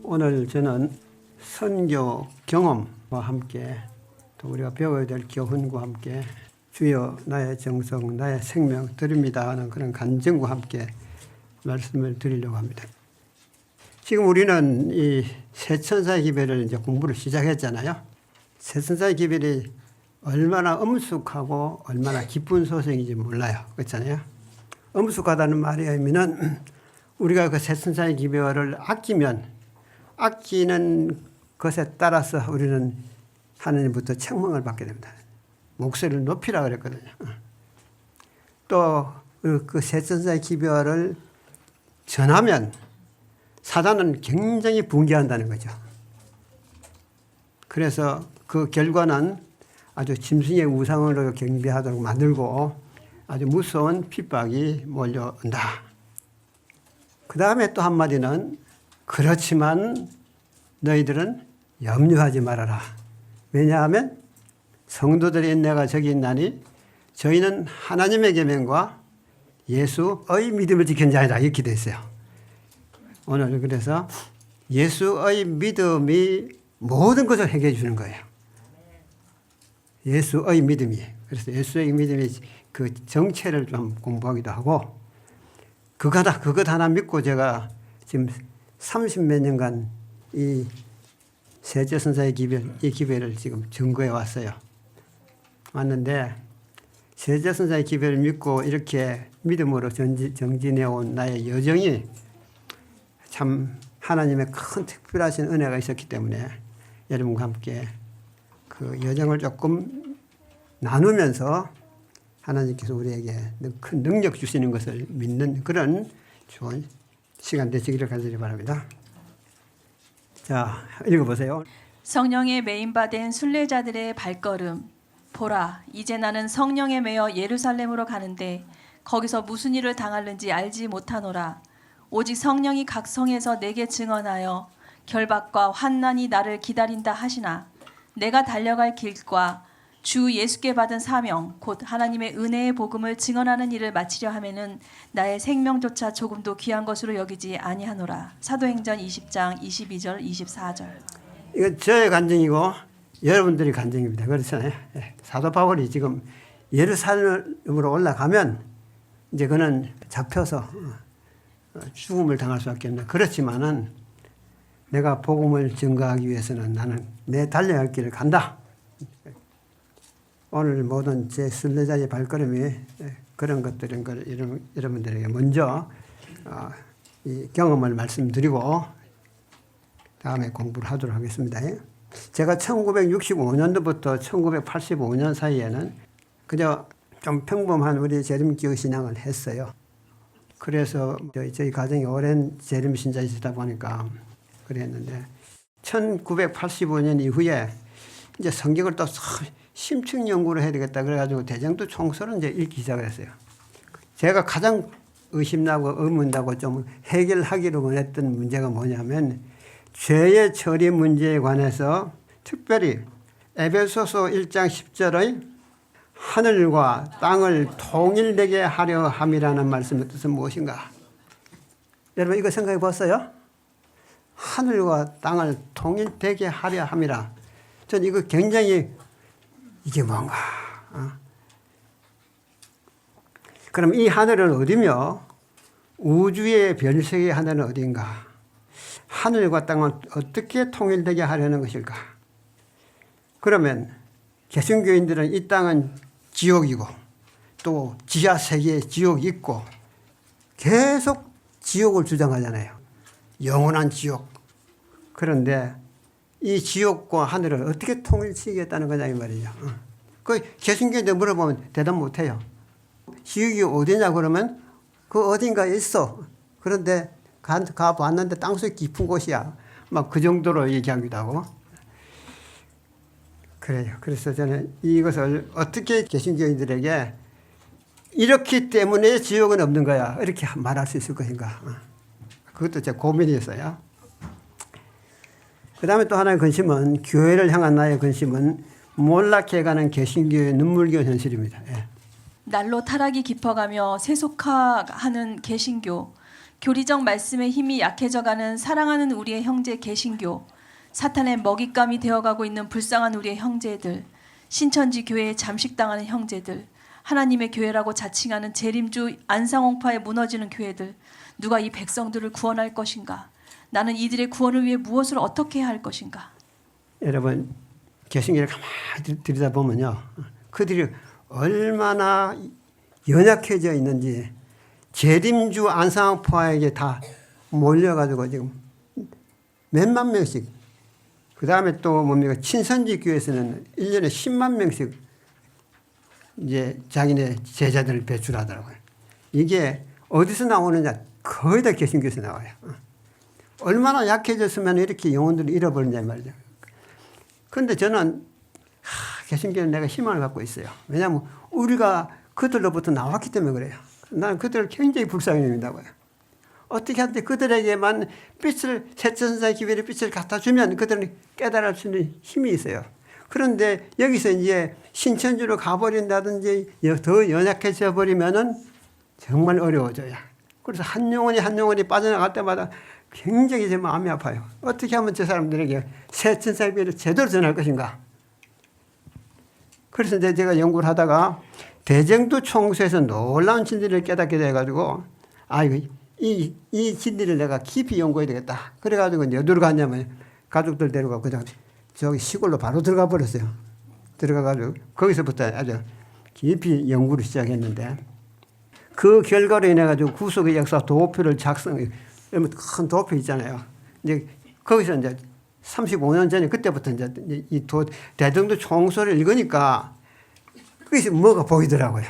오늘 저는 선교 경험과 함께 또 우리가 배워야 될 교훈과 함께 주여 나의 정성 나의 생명 드립니다 하는 그런 간증과 함께 말씀을 드리려고 합니다. 지금 우리는 이 새천사의 기별을 이제 공부를 시작했잖아요. 새천사의 기별이 얼마나 엄숙하고 얼마나 기쁜 소식인지 몰라요. 그렇잖아요. 엄숙하다는 말의 의미는 우리가 그 새천사의 기별을 아끼는 것에 따라서 우리는 하나님부터 책망을 받게 됩니다. 목소리를 높이라 그랬거든요. 또 그 새천사의 기별을 전하면 사단은 굉장히 붕괴한다는 거죠. 그래서 그 결과는 아주 짐승의 우상으로 경배하도록 만들고 아주 무서운 핍박이 몰려온다. 그 다음에 또 한마디는 그렇지만 너희들은 염려하지 말아라. 왜냐하면 성도들의 인내가 저기 있나니 저희는 하나님의 계명과 예수의 믿음을 지킨 자이다. 이렇게 되어 있어요. 오늘 그래서 예수의 믿음이 모든 것을 해결해 주는 거예요. 예수의 믿음이. 그래서 예수의 믿음이 그 정체를 좀 공부하기도 하고 그것 하나 믿고 제가 지금 30몇 년간 이 세제선사의 이 기별을 지금 증거해 왔어요. 왔는데 세제선사의 기별을 믿고 이렇게 믿음으로 정진해 온 나의 여정이 참 하나님의 큰 특별하신 은혜가 있었기 때문에 여러분과 함께 그 여정을 조금 나누면서 하나님께서 우리에게 큰 능력 주시는 것을 믿는 그런 좋은 시간 되시기를 간절히 바랍니다. 자, 읽어보세요. 성령에 매인받은 순례자들의 발걸음. 보라, 이제 나는 성령에 매여 예루살렘으로 가는데 거기서 무슨 일을 당할는지 알지 못하노라. 오직 성령이 각 성에서 내게 증언하여 결박과 환난이 나를 기다린다 하시나 내가 달려갈 길과 주 예수께 받은 사명 곧 하나님의 은혜의 복음을 증언하는 일을 마치려 하면은 나의 생명조차 조금도 귀한 것으로 여기지 아니하노라. 사도행전 20장 22절 24절. 이거 저의 간증이고 여러분들이 간증입니다. 그렇잖아요. 사도 바울이 지금 예루살렘으로 올라가면 이제 그는 잡혀서 죽음을 당할 수밖에 없는데 그렇지만은 내가 복음을 증거하기 위해서는 나는 내 달려갈 길을 간다. 오늘 모든 제 순례자의 발걸음이 그런 것들인 걸 여러분들에게 먼저 이 경험을 말씀드리고 다음에 공부를 하도록 하겠습니다. 제가 1965년도부터 1985년 사이에는 그저 좀 평범한 우리 재림교회 신앙을 했어요. 그래서 저희 가정이 오랜 재림 신자이시다 보니까 그랬는데 1985년 이후에 이제 성경을 또 심층 연구를 해야 되겠다 그래가지고 대장도 총서를 이제 읽기 시작을 했어요. 제가 가장 의심나고 의문나고 좀 해결하기로 원했던 문제가 뭐냐면 죄의 처리 문제에 관해서 특별히 에베소서 1장 10절의 하늘과 땅을 통일되게 하려 함이라는 말씀의 뜻은 무엇인가? 여러분 이거 생각해 봤어요? 하늘과 땅을 통일되게 하려 함이라. 전 이거 굉장히 이게 뭔가? 그럼 이 하늘은 어디며 우주의 별세계의 하늘은 어딘가? 하늘과 땅은 어떻게 통일되게 하려는 것일까? 그러면 개신교인들은 이 땅은 지옥이고 또 지하 세계에 지옥이 있고 계속 지옥을 주장하잖아요. 영원한 지옥. 그런데 이 지옥과 하늘을 어떻게 통일시키겠다는 거냐 이 말이죠. 그 개신교인들 물어보면 대답 못해요. 지옥이 어디냐 그러면 그 어딘가에 있어. 그런데 가봤는데 땅속이 깊은 곳이야. 막 그 정도로 얘기하기도 하고. 그래요. 그래서 저는 이것을 어떻게 개신교인들에게 이렇기 때문에 지옥은 없는 거야. 이렇게 말할 수 있을 것인가. 그것도 제 고민이었어요. 그 다음에 또 하나의 근심은 교회를 향한 나의 근심은 몰락해가는 개신교의 눈물겨운 현실입니다. 예. 날로 타락이 깊어가며 세속화하는 개신교, 교리적 말씀의 힘이 약해져가는 사랑하는 우리의 형제 개신교, 사탄의 먹잇감이 되어가고 있는 불쌍한 우리의 형제들, 신천지 교회에 잠식당하는 형제들, 하나님의 교회라고 자칭하는 재림주 안상홍파에 무너지는 교회들, 누가 이 백성들을 구원할 것인가? 나는 이들의 구원을 위해 무엇을 어떻게 해야 할 것인가? 여러분 개신교를 가만히 들여다보면요, 그들이 얼마나 연약해져 있는지 재림주 안상홍파에게 다 몰려가지고 지금 몇만 명씩, 그 다음에 또 뭡니까, 친선지 교회에서는 1년에 10만 명씩 이제 자기네 제자들을 배출하더라고요. 이게 어디서 나오느냐? 거의 다 개신교에서 나와요. 얼마나 약해졌으면 이렇게 영혼들을 잃어버리냐 말이죠. 그런데 저는 개신교는 내가 희망을 갖고 있어요. 왜냐하면 우리가 그들로부터 나왔기 때문에 그래요. 나는 그들을 굉장히 불쌍히 여긴다고요. 어떻게 하든지 그들에게만 빛을, 새천사의 기별의 빛을 갖다 주면 그들은 깨달을 수 있는 힘이 있어요. 그런데 여기서 이제 신천지로 가버린다든지 더 연약해져 버리면은 정말 어려워져요. 그래서 한 영혼이 빠져나갈 때마다 굉장히 제 마음이 아파요. 어떻게 하면 저 사람들에게 새천사의 기별을 제대로 전할 것인가. 그래서 이제 제가 연구를 하다가 대정도 총수에서 놀라운 진리를 깨닫게 돼가지고, 이 진리를 내가 깊이 연구해야 되겠다. 그래가지고 이제 어디로 갔냐면 가족들 데려가고 그냥 저기 시골로 바로 들어가 버렸어요. 들어가가지고 거기서부터 아주 깊이 연구를 시작했는데, 그 결과로 인해가지고 구속의 역사 도표를 작성해, 큰 도표 있잖아요. 이제 거기서 이제 35년 전에 그때부터 이제 대정도 총소를 읽으니까 거기서 뭐가 보이더라고요.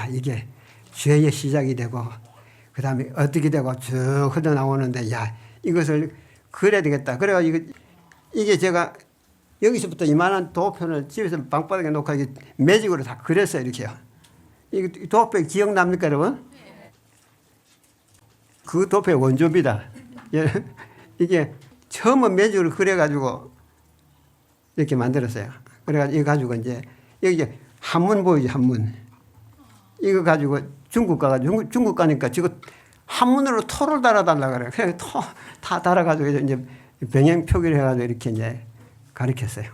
이게 죄의 시작이 되고, 그 다음에 어떻게 되고 쭉 흘러나오는데, 이것을 그래야 되겠다. 그래가지고 이게 제가 여기서부터 이만한 도표를 집에서 방바닥에 놓고 이게 매직으로 다 그렸어요. 이렇게요. 이 도표 기억납니까, 여러분? 그 도표의 원조입니다. 이게 처음은 매직으로 그려가지고 이렇게 만들었어요. 그래가지고 이거 가지고 이제 여기 한문 보이죠, 한문. 이거 가지고 중국 가가지고 중국 가니까 지금 한문으로 토를 달아달라 그래요. 그래서 토 다 달아가지고 이제 병행 표기를 해가지고 이렇게 이제 가르쳤어요.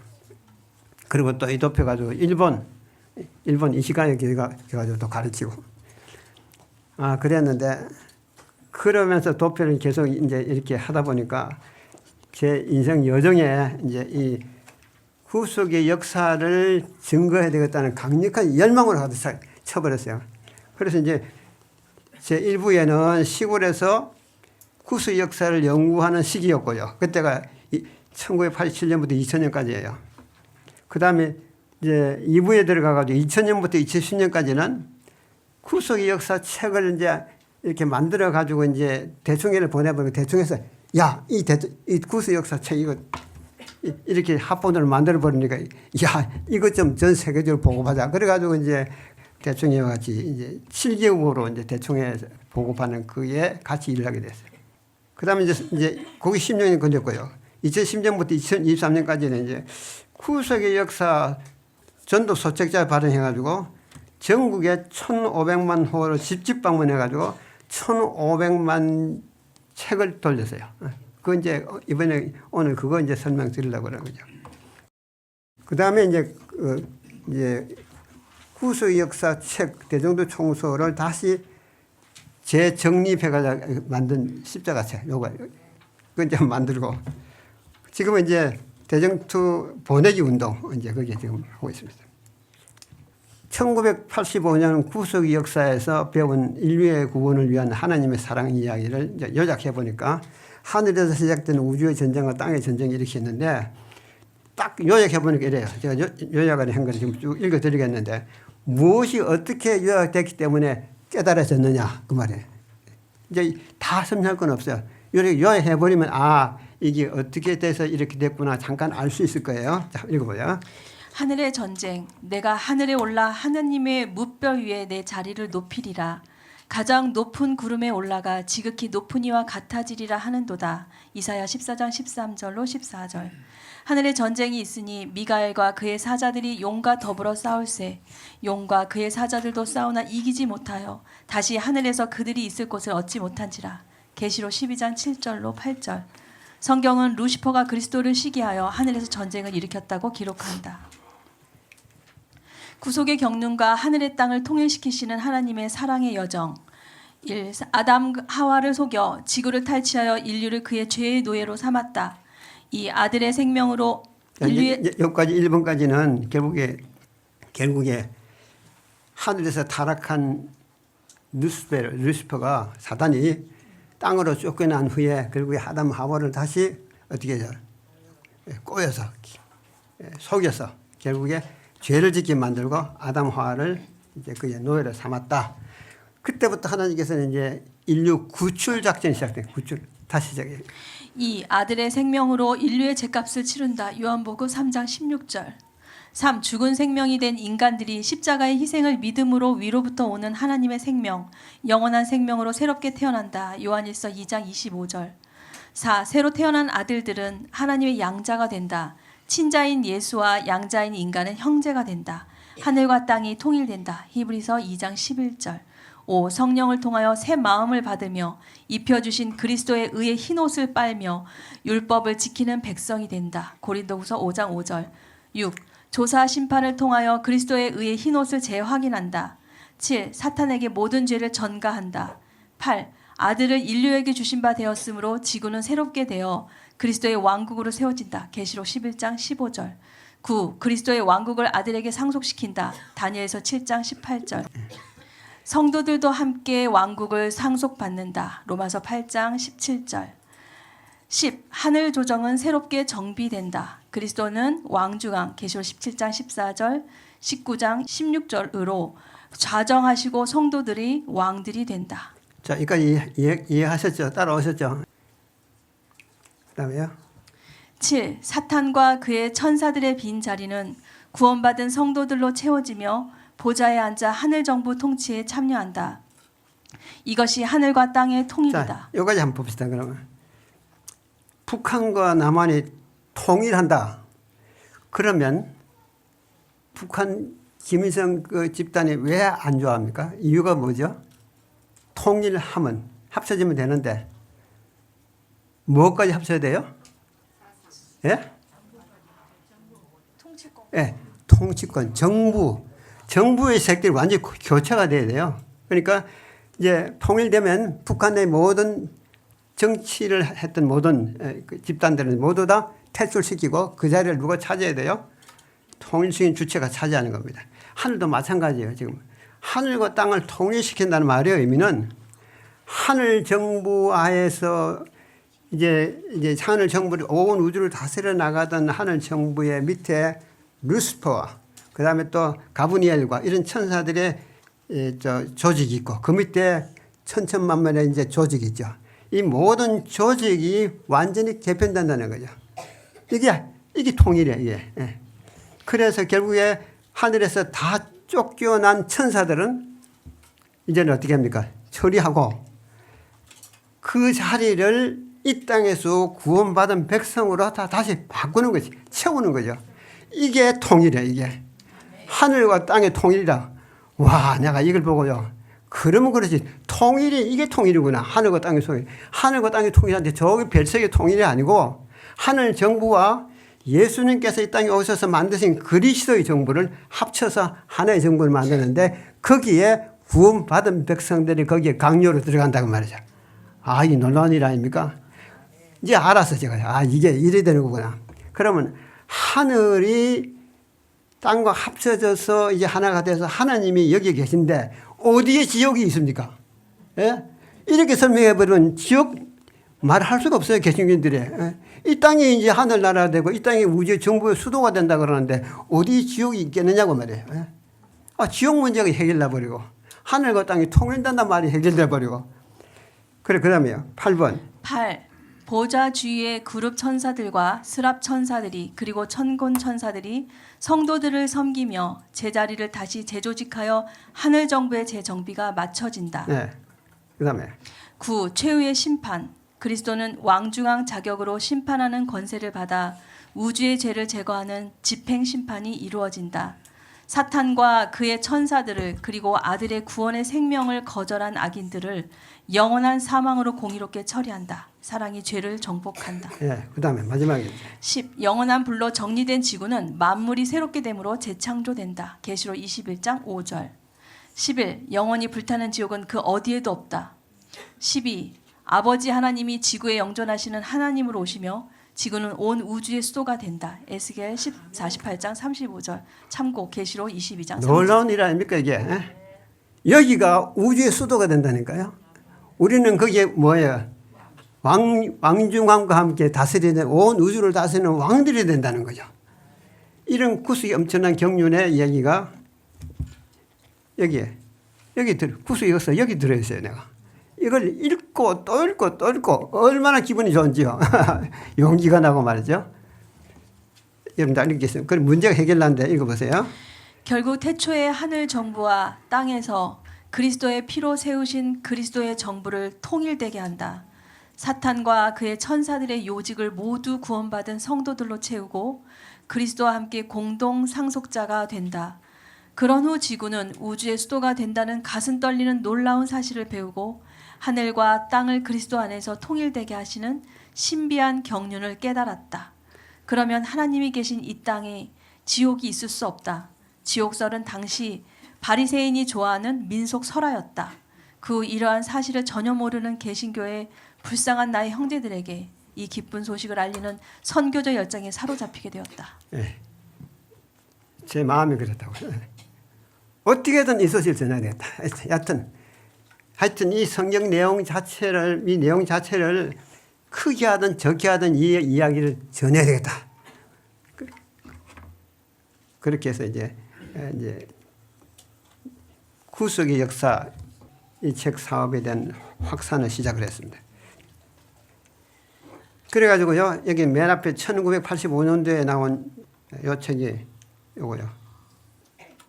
그리고 또 이 도표 가지고 일본 이 시간에 가지고 또 가르치고. 그랬는데, 그러면서 도표를 계속 이제 이렇게 하다 보니까 제 인생 여정에 이제 이 구속의 역사를 증거해야 되겠다는 강력한 열망으로 가득 쳐버렸어요. 그래서 이제 제 1부에는 시골에서 구속 역사를 연구하는 시기였고요. 그때가 1987년부터 2000년까지예요. 그 다음에 이제 2부에 들어가가지고 2000년부터 2010년까지는 구속의 역사 책을 이제 이렇게 만들어가지고 이제 대충회를 보내버리고, 대충해서 이 구속 역사 책 이거 이렇게 합본으로 만들어버리니까, 이것 좀 전 세계적으로 보고하자. 그래가지고 이제 대충회와 같이 이제 7개국으로 이제 대충회 보고하는 그에 같이 일을 하게 됐어요. 그 다음에 이제 거기 10년이 걸렸고요. 2010년부터 2023년까지는 이제 구속의 역사 전도 소책자 발행해가지고 전국에 1,500만 호를 집집 방문해가지고 1,500만 책을 돌렸어요. 그 이제 이번에 오늘 그거 이제 설명드리려고 그러는 거죠. 그 다음에 이제 구속 역사 책 대정도 총소를 다시 재정립해가지고 만든 십자가 책, 요거 그건 이제 만들고, 지금은 이제 대정투 보내기 운동 이제 그게 지금 하고 있습니다. 1985년 구속 역사에서 배운 인류의 구원을 위한 하나님의 사랑 이야기를 이제 요약해 보니까, 하늘에서 시작되는 우주의 전쟁과 땅의 전쟁이 이렇게 있는데, 딱 요약해 보니까 이래요. 제가 요약을 한 거를 지금 쭉 읽어 드리겠는데, 무엇이 어떻게 요약됐기 때문에 깨달아졌느냐 그 말이에요. 이제 다 설명할 건 없어요. 이렇게 요약해 버리면 이게 어떻게 돼서 이렇게 됐구나 잠깐 알 수 있을 거예요. 자, 읽어봐요. 하늘의 전쟁, 내가 하늘에 올라 하느님의 무별 위에 내 자리를 높이리라. 가장 높은 구름에 올라가 지극히 높은 이와 같아지리라 하는도다. 이사야 14장 13절로 14절. 하늘에 전쟁이 있으니 미가엘과 그의 사자들이 용과 더불어 싸울세. 용과 그의 사자들도 싸우나 이기지 못하여 다시 하늘에서 그들이 있을 곳을 얻지 못한지라. 계시록 12장 7절로 8절. 성경은 루시퍼가 그리스도를 시기하여 하늘에서 전쟁을 일으켰다고 기록한다. 구속의 경륜과 하늘의 땅을 통일시키시는 하나님의 사랑의 여정. 1. 아담 하와를 속여 지구를 탈취하여 인류를 그의 죄의 노예로 삼았다. 이 아들의 생명으로 인류의 여기까지 1번까지는 결국에 하늘에서 타락한 루시퍼가 사단이 땅으로 쫓겨난 후에 결국에 아담 하와를 다시 어떻게 해서 꼬여서 속여서 결국에 죄를 짓게 만들고 아담 하와를 이제 그의 노예로 삼았다. 그때부터 하나님께서는 이제 인류 구출 작전이 시작된 구출 다시 시작해요. 이 아들의 생명으로 인류의 죄값을 치른다. 요한복음 3장 16절. 3. 죽은 생명이 된 인간들이 십자가의 희생을 믿음으로 위로부터 오는 하나님의 생명, 영원한 생명으로 새롭게 태어난다. 요한일서 2장 25절. 4. 새로 태어난 아들들은 하나님의 양자가 된다. 친자인 예수와 양자인 인간은 형제가 된다. 하늘과 땅이 통일된다. 히브리서 2장 11절. 5. 성령을 통하여 새 마음을 받으며 입혀주신 그리스도의 의의 흰옷을 빨며 율법을 지키는 백성이 된다. 고린도후서 5장 5절. 6. 조사 심판을 통하여 그리스도의 의의 흰옷을 재확인한다. 7. 사탄에게 모든 죄를 전가한다. 8. 아들을 인류에게 주신 바 되었으므로 지구는 새롭게 되어 그리스도의 왕국으로 세워진다. 계시록 11장 15절. 9. 그리스도의 왕국을 아들에게 상속시킨다. 다니엘서 7장 18절. 성도들도 함께 왕국을 상속받는다. 로마서 8장 17절. 10. 하늘 조정은 새롭게 정비된다. 그리스도는 왕중왕. 계시록 17장 14절, 19장 16절으로 좌정하시고 성도들이 왕들이 된다. 자, 여기까지 이해하셨죠? 따라오셨죠? 그다음에요. 7. 사탄과 그의 천사들의 빈 자리는 구원받은 성도들로 채워지며 보좌에 앉아 하늘 정부 통치에 참여한다. 이것이 하늘과 땅의 통일이다. 자, 여기까지 한번 봅시다. 그러면 북한과 남한이 통일한다. 그러면 북한 김일성 그 집단이 왜 안 좋아합니까? 이유가 뭐죠? 통일하면 합쳐지면 되는데 뭐까지 합쳐야 돼요? 예? 통치권. 예, 통치권, 정부의 색들이 완전히 교체가 돼야 돼요. 그러니까 이제 통일되면 북한의 모든 정치를 했던 모든 집단들은 모두 다 퇴출시키고 그 자리를 누가 차지해야 돼요? 통일적인 주체가 차지하는 겁니다. 하늘도 마찬가지예요. 지금 하늘과 땅을 통일시킨다는 말의 의미는 하늘 정부 하에서 이제 하늘 정부를 온 우주를 다스려 나가던 하늘 정부의 밑에 루시퍼와 그 다음에 또 가브리엘과 이런 천사들의 조직이 있고 그 밑에 천천만만의 이제 조직이 있죠. 이 모든 조직이 완전히 개편된다는 거죠. 이게 통일이에요. 이게. 예. 그래서 결국에 하늘에서 다 쫓겨난 천사들은 이제는 어떻게 합니까? 처리하고 그 자리를 이 땅에서 구원받은 백성으로 다시 바꾸는 거지. 채우는 거죠. 이게 통일이에요. 이게. 하늘과 땅의 통일이라. 와, 내가 이걸 보고요. 그러면 그렇지. 통일이 이게 통일이구나. 하늘과 땅의 통일. 하늘과 땅의 통일한테 저기 별세계 통일이 아니고 하늘 정부와 예수님께서 이 땅에 오셔서 만드신 그리스도의 정부를 합쳐서 하나의 정부를 만드는데 거기에 구원받은 백성들이 거기에 강요로 들어간다고 말이죠. 아, 이 놀라운 일 아닙니까? 이제 알았어, 제가. 이게 이래 되는 거구나. 그러면 하늘이 땅과 합쳐져서 이제 하나가 돼서 하나님이 여기 계신데 어디에 지옥이 있습니까? 예? 이렇게 설명해버리면 지옥 말할 수가 없어요, 개신교인들이. 예? 이 땅이 이제 하늘나라가 되고 이 땅이 우주의 정부의 수도가 된다 그러는데 어디 지옥이 있겠느냐고 말이에요. 예? 지옥 문제가 해결돼버리고 하늘과 땅이 통일된단 말이 해결돼버리고. 그래, 그 다음에요. 8번. 8. 보좌 주위의 그룹 천사들과 스랍 천사들이 그리고 천군 천사들이 성도들을 섬기며 제자리를 다시 재조직하여 하늘 정부의 재정비가 맞춰진다. 네. 그다음에 9. 최후의 심판. 그리스도는 왕중왕 자격으로 심판하는 권세를 받아 우주의 죄를 제거하는 집행 심판이 이루어진다. 사탄과 그의 천사들을 그리고 아들의 구원의 생명을 거절한 악인들을 영원한 사망으로 공의롭게 처리한다. 사랑이 죄를 정복한다. 예, 그다음에 마지막에 10. 영원한 불로 정리된 지구는 만물이 새롭게 됨으로 재창조된다. 계시록 21장 5절. 11. 영원히 불타는 지옥은 그 어디에도 없다. 12. 아버지 하나님이 지구에 영존하시는 하나님으로 오시며 지구는 온 우주의 수도가 된다. 에스겔 48장 35절. 참고 계시록 22장 3절. 놀라운 일 아닙니까 이게? 예? 여기가 우주의 수도가 된다니까요. 우리는 거기에 뭐예요? 왕중왕과 함께 다스리는 온 우주를 다스리는 왕들이 된다는 거죠. 이런 구속이 엄청난 경륜의 이야기가 여기 구속이 없어 여기 들어있어요. 내가 이걸 읽고 또 읽고 또 읽고 얼마나 기분이 좋은지요. 용기가 나고 말이죠. 여러분 다 읽겠어요. 그럼 문제가 해결난데 읽어보세요. 결국 태초의 하늘 정부와 땅에서 그리스도의 피로 세우신 그리스도의 정부를 통일되게 한다. 사탄과 그의 천사들의 요직을 모두 구원받은 성도들로 채우고 그리스도와 함께 공동 상속자가 된다. 그런 후 지구는 우주의 수도가 된다는 가슴 떨리는 놀라운 사실을 배우고 하늘과 땅을 그리스도 안에서 통일되게 하시는 신비한 경륜을 깨달았다. 그러면 하나님이 계신 이 땅에 지옥이 있을 수 없다. 지옥설은 당시 바리새인이 좋아하는 민속 설화였다. 그 후 이러한 사실을 전혀 모르는 개신교의 불쌍한 나의 형제들에게 이 기쁜 소식을 알리는 선교적 열정에 사로잡히게 되었다. 네. 제 마음이 그렇다고. 어떻게든 이 소식을 전해야 되겠다. 하여튼 이 성경 내용 자체를 크게 하든 적게 하든 이 이야기를 전해야 되겠다. 그렇게 해서 이제 구속의 역사 이 책 사업에 대한 확산을 시작을 했습니다. 그래가지고요, 여기 맨 앞에 1985년도에 나온 요 책이 요거요.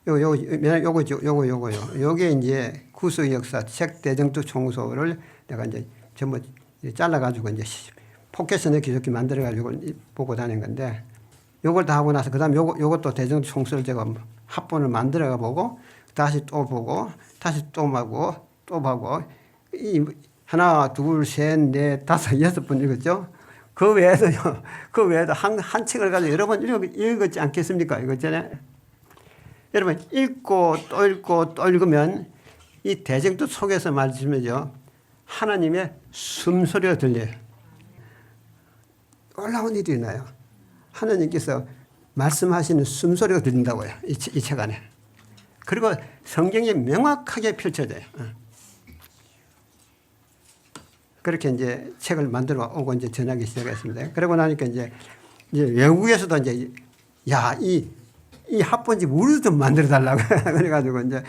요거요. 요게 이제 구속의 역사 책 대정투 총소를 내가 이제 전부 잘라가지고 이제 포켓에 넣기 좋게 만들어가지고 보고 다닌 건데 요걸 다 하고 나서 그 다음 요것도 대정투 총소를 제가 합본을 만들어가 보고 다시 또 보고 다시 또 하고 또 보고 하나, 둘, 셋, 넷, 다섯, 여섯 번 읽었죠. 그 외에도 한 책을 가지고 여러 번 읽었지 않겠습니까? 이거잖아요. 여러분 읽고 또 읽으면 이 대정투 속에서 말씀이죠. 하나님의 숨소리가 들려요. 놀라운 일이 나요. 하나님께서 말씀하시는 숨소리가 들린다고요. 이 책 안에. 그리고 성경이 명확하게 펼쳐져요. 그렇게 이제 책을 만들어 오고 이제 전하기 시작했습니다. 그러고 나니까 이제 외국에서도 이제 이 합본집 우리도 좀 만들어 달라고 그래가지고 이제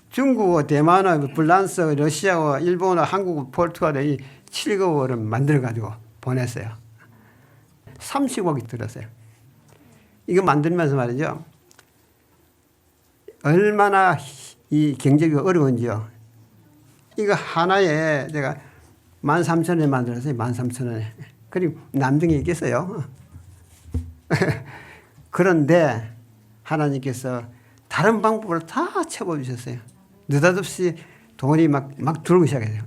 중국어, 대만어, 프랑스어, 러시아어, 일본어, 한국어, 포르투갈어 이 7개국어를 만들어가지고 보냈어요. 30억이 들었어요. 이거 만들면서 말이죠. 얼마나 이 경제가 어려운지요. 이거 하나에 제가 13,000원에 만들었어요. 13,000원에. 그리고 남중에 있겠어요. 그런데 하나님께서 다른 방법을 다 쳐보주셨어요. 느닷없이 돈이 막 들어오기 시작해요.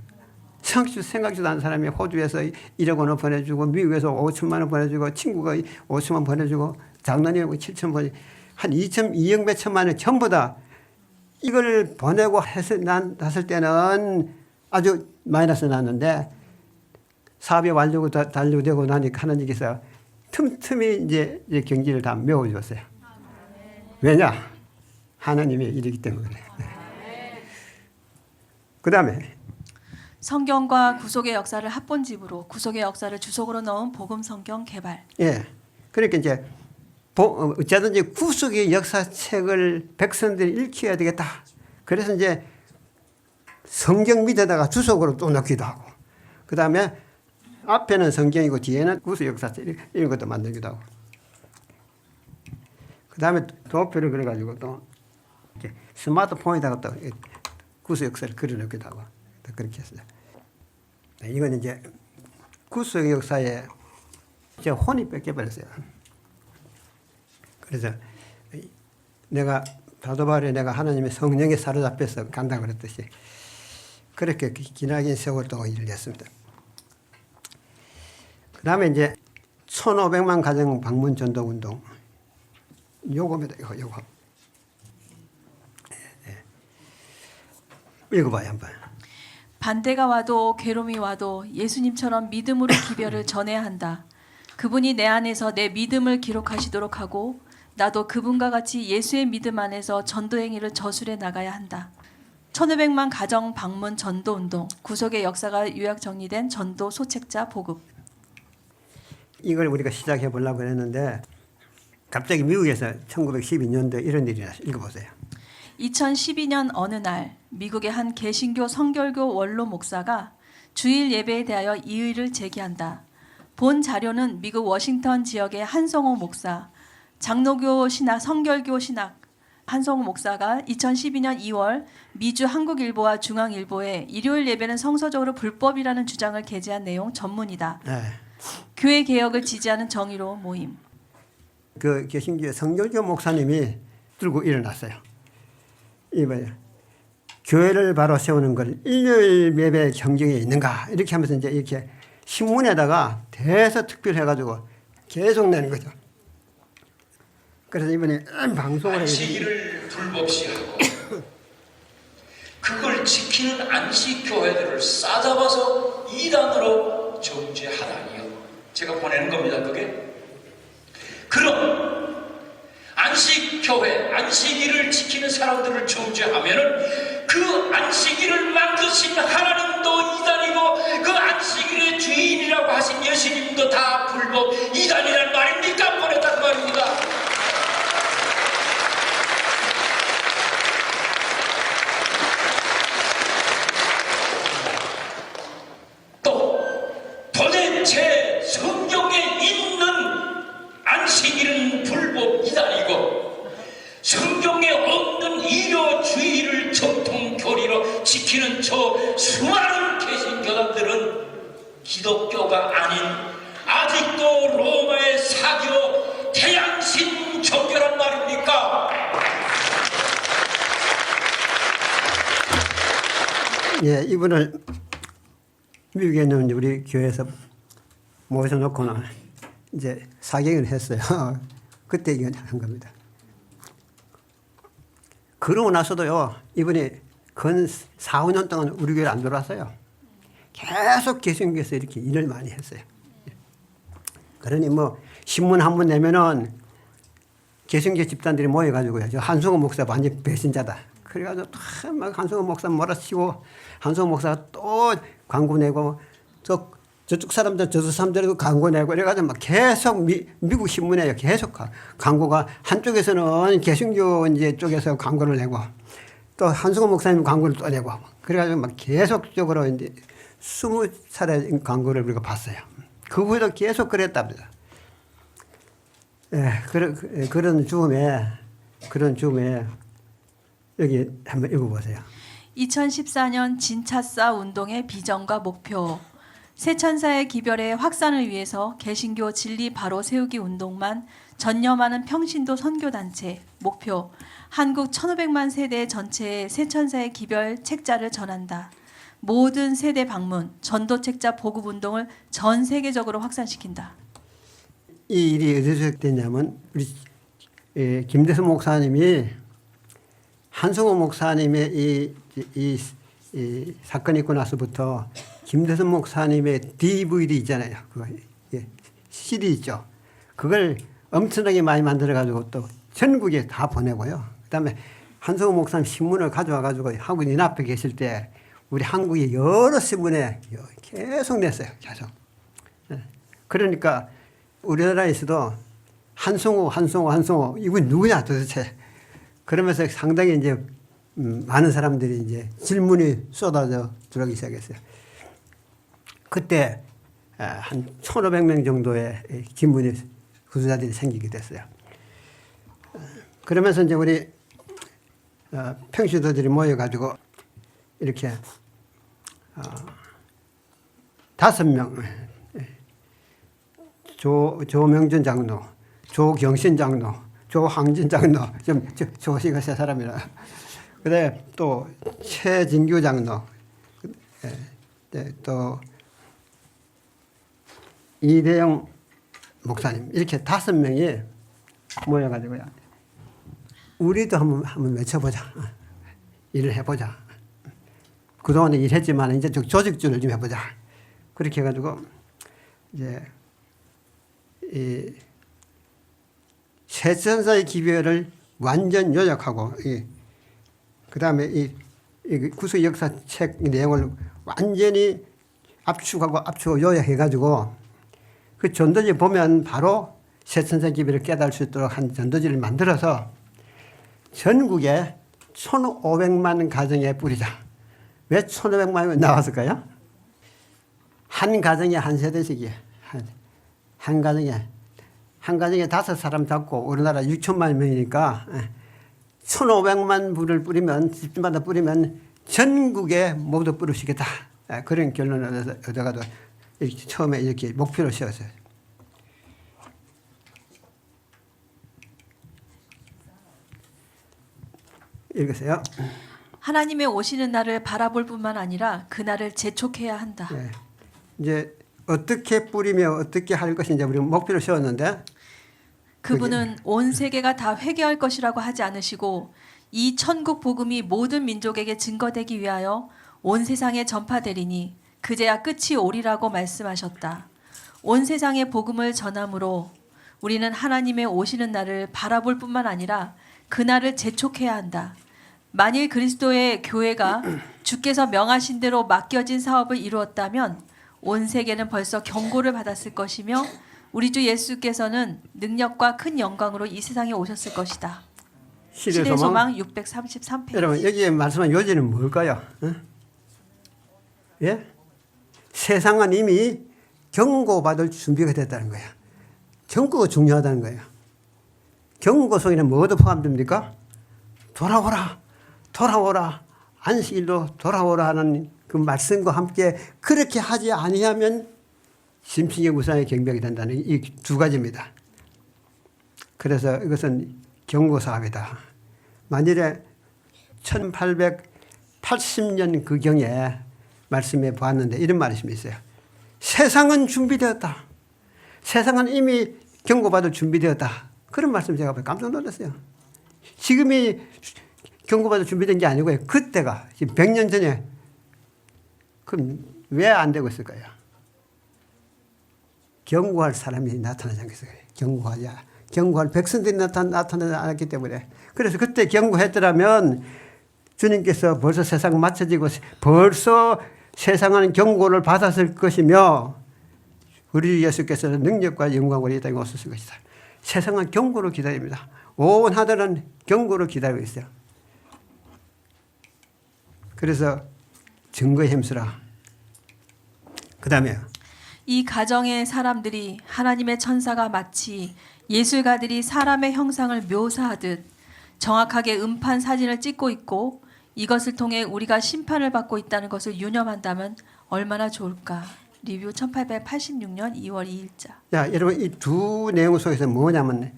생각지도 않은 사람이 호주에서 1억 원을 보내주고 미국에서 5천만 원 보내주고 친구가 5천만 원 보내주고 장로님이 7천 원 한 2억 몇 천만 원 전부 다 이걸 보내고 했을 때는 아주 마이너스 났는데 사업이 완료되고 나니까 하나님께서 틈틈이 이제 경기를 다 메워줬어요. 왜냐? 하나님의 일이기 때문에. 그 다음에 성경과 구속의 역사를 합본집으로 구속의 역사를 주석으로 넣은 복음 성경 개발. 예. 그러니까 이제 어쨌든지 구속의 역사책을 백성들이 읽혀야 되겠다. 그래서 이제 성경 밑에다가 주석으로 또 넣기도 하고, 그 다음에 앞에는 성경이고 뒤에는 구수 역사서 이런 것도 만들기도 하고. 그 다음에 도표를 그려가지고 또 이렇게 스마트폰에다가 또 구수 역사를 그려놓기도 하고 그렇게 했어요. 이건 이제 구수 역사에 제 혼이 뺏겨버렸어요. 그래서 내가 사도바울에 내가 하나님의 성령에 사로잡혀서 간다고 그랬듯이 그렇게 기나긴 세월 동안 일을 했습니다. 그 다음에 이제 1500만 가정 방문 전도 운동. 요겁니다. 요거. 읽어봐요 한번. 반대가 와도 괴로움이 와도 예수님처럼 믿음으로 기별을 전해야 한다. 그분이 내 안에서 내 믿음을 기록하시도록 하고 나도 그분과 같이 예수의 믿음 안에서 전도 행위를 저술해 나가야 한다. 1500만 가정 방문 전도 운동, 구속의 역사가 요약 정리된 전도 소책자 보급. 이걸 우리가 시작해 보려고 했는데 갑자기 미국에서 1912년도에 이런 일이 났어요. 읽어보세요. 2012년 어느 날 미국의 한 개신교 성결교 원로 목사가 주일 예배에 대하여 이의를 제기한다. 본 자료는 미국 워싱턴 지역의 한성호 목사, 장로교 신학, 성결교 신학 한성호 목사가 2012년 2월 미주 한국일보와 중앙일보에 일요일 예배는 성서적으로 불법이라는 주장을 게재한 내용 전문이다. 네. 교회 개혁을 지지하는 정의로 모임. 그 개신교 성결교 목사님이 들고 일어났어요. 이봐요. 교회를 바로 세우는 걸 일요일 예배 경쟁에 있는가 이렇게 하면서 이제 이렇게 신문에다가 대서특필해가지고 계속 내는 거죠. 그래서 이번에 방송을 안식일을 불법시하고 그걸 지키는 안식교회들을 싸잡아서 이단으로 정죄하다니요. 제가 보내는 겁니다. 그게. 그럼 안식교회, 안식일을 지키는 사람들을 정죄하면은 그 안식일을 만드신 하나님도 이단이고 그 안식일의 주인이라고 하신 예수님도 다 불법 이단이란 말입니까? 보냈단 말입니다. 도대체 성경에 있는 안식일은 불법 이단이고 성경에 없는 일요주의를 정통교리로 지키는 저 수많은 개신교단들은 기독교가 아닌 아직도 로마의 사기로 태양신 종교란 말입니까? 예, 이분을 미국에 있는 우리 교회에서 모셔놓고는 이제 사경을 했어요. 그때 이건 한 겁니다. 그러고 나서도요, 이분이 근 4, 5년 동안 우리 교회를 안 들어왔어요. 계속 개신교에서 이렇게 일을 많이 했어요. 그러니 뭐 신문 한 번 내면은 개신교 집단들이 모여가지고요. 저 한승호 목사 완전 배신자다. 그래가지고 막 한승호 목사 몰아치고 한승호 목사가 또 광고 내고 저쪽 사람들 저쪽 사람들도 광고 내고 그래가지고 막 계속 미국 신문에 계속 광고가 한쪽에서는 개신교 이제 쪽에서 광고를 내고 또 한승호 목사님 광고를 또 내고 그래가지고 막 계속적으로 이제 20차례 광고를 우리가 봤어요. 그 후에도 계속 그랬답니다. 예, 그런 즈음에 여기 한번 읽어보세요. 2014년 진차사 운동의 비전과 목표. 새천사의 기별의 확산을 위해서 개신교 진리 바로 세우기 운동만 전념하는 평신도 선교단체. 목표. 한국 1500만 세대 전체에 새천사의 기별 책자를 전한다. 모든 세대 방문, 전도 책자 보급 운동을 전 세계적으로 확산시킨다. 이 일이 어디서 시작됐냐면 우리 김대수 목사님이 한승호 목사님의 이 사건이 있고 나서부터 김대수 목사님의 DVD 있잖아요. 그거 CD 있죠. 그걸 엄청나게 많이 만들어가지고 또 전국에 다 보내고요. 그다음에 한승호 목사님 신문을 가져와가지고 한국 인 앞에 계실 때 우리 한국의 여러 신문에 계속 냈어요. 계속. 그러니까 우리나라에서도 한승호 이분 누구냐 도대체. 그러면서 상당히 이제 많은 사람들이 이제 질문이 쏟아져 들어오기 시작했어요. 그때 한 1,500명 정도의 기문이 구두자들이 생기게 됐어요. 그러면서 이제 우리 평시도들이 모여가지고 이렇게 5명, 조명준 장로, 조경신 장로, 조항진 장로, 조시가 세 사람이라. 그래 또 최진규 장로, 또 이대영 목사님, 이렇게 5명이 모여가지고요. 우리도 한번 외쳐보자. 일을 해보자. 그동안에 일했지만 이제 조직주를 좀 해보자. 그렇게 해가지고 이제 이 세천사의 기별을 완전 요약하고, 그 다음에 이 구수 역사책 내용을 완전히 압축하고 요약해가지고 그 전도지 보면 바로 세천사 기별을 깨달을 수 있도록 한 전도지를 만들어서 전국에 1,500만 가정에 뿌리자. 왜 1,500만이 나왔을까요? 한 가정에 한 세대씩이에요. 한 가정에 5사람 잡고 우리나라 6천만 명이니까 1,500만 불을 뿌리면, 집집마다 뿌리면 전국에 모두 뿌릴 수 있겠다. 그런 결론을 얻어가지고 처음에 이렇게 목표를 세웠어요. 읽으세요. 하나님의 오시는 날을 바라볼 뿐만 아니라 그날을 재촉해야 한다. 네. 이제 어떻게 뿌리며 어떻게 할 것인지 우리 목표를 세웠는데, 그분은 온 세계가 다 회개할 것이라고 하지 않으시고 이 천국 복음이 모든 민족에게 증거되기 위하여 온 세상에 전파되리니 그제야 끝이 오리라고 말씀하셨다. 온 세상에 복음을 전함으로 우리는 하나님의 오시는 날을 바라볼 뿐만 아니라 그날을 재촉해야 한다. 만일 그리스도의 교회가 주께서 명하신 대로 맡겨진 사업을 이루었다면 온 세계는 벌써 경고를 받았을 것이며 우리 주 예수께서는 능력과 큰 영광으로 이 세상에 오셨을 것이다. 시대 소망 633페이지. 여러분 여기에 말씀한 요지는 뭘까요? 예? 세상은 이미 경고받을 준비가 됐다는 거예요. 경고가 중요하다는 거예요. 경고 속에는 뭐도 포함됩니까? 돌아오라, 돌아오라, 안식일로 돌아오라 하는 그 말씀과 함께 그렇게 하지 아니하면 심신의 무상의 경배가 된다는 이 2가지입니다. 그래서 이것은 경고 사업이다. 만일에 1880년 그 경에 말씀해 보았는데 이런 말씀이 있어요. 세상은 준비되었다. 세상은 이미 경고받을 준비되었다. 그런 말씀 제가 깜짝 놀랐어요. 지금이 경고받을 준비된 게 아니고요. 그때가 지금 100년 전에. 그럼 왜 안 되고 있을까요? 경고할 사람이 나타나지 않겠어요. 경고할 백성들이 나타나지 않았기 때문에. 그래서 그때 경고했더라면 주님께서 벌써 세상 맞춰지고 벌써 세상은 경고를 받았을 것이며 우리 예수께서는 능력과 영광으로 이 땅에 오셨을 것이다. 세상은 경고를 기다립니다. 온 하늘은 경고를 기다리고 있어요. 그래서 증거에 힘쓰라. 그 다음에 이 가정의 사람들이 하나님의 천사가 마치 예술가들이 사람의 형상을 묘사하듯 정확하게 음판 사진을 찍고 있고 이것을 통해 우리가 심판을 받고 있다는 것을 유념한다면 얼마나 좋을까. 리뷰 1886년 2월 2일자. 자, 여러분 이 2 내용 속에서 뭐냐면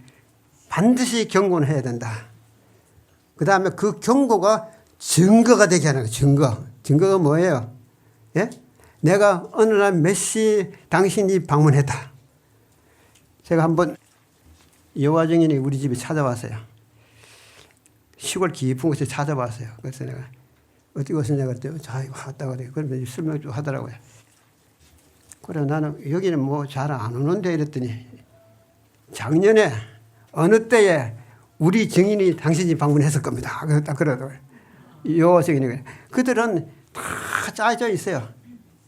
반드시 경고는 해야 된다. 그 다음에 그 경고가 증거가 되게 하는 거예요. 증거가 뭐예요? 예? 내가 어느 날 몇 시 당신이 방문했다. 제가 한번 여호와 증인이 우리 집에 찾아왔어요. 시골 깊은 곳에 찾아왔어요. 그래서 내가 어디 오셨냐 그랬더니 자 이거 왔다 그래. 그러면 설명 좀 하더라고요. 그래 나는 여기는 뭐 잘 안 오는데 이랬더니 작년에 어느 때에 우리 증인이 당신이 방문했을 겁니다. 딱 그러더라고요. 여호와 증인이. 그들은 다 짜져 있어요.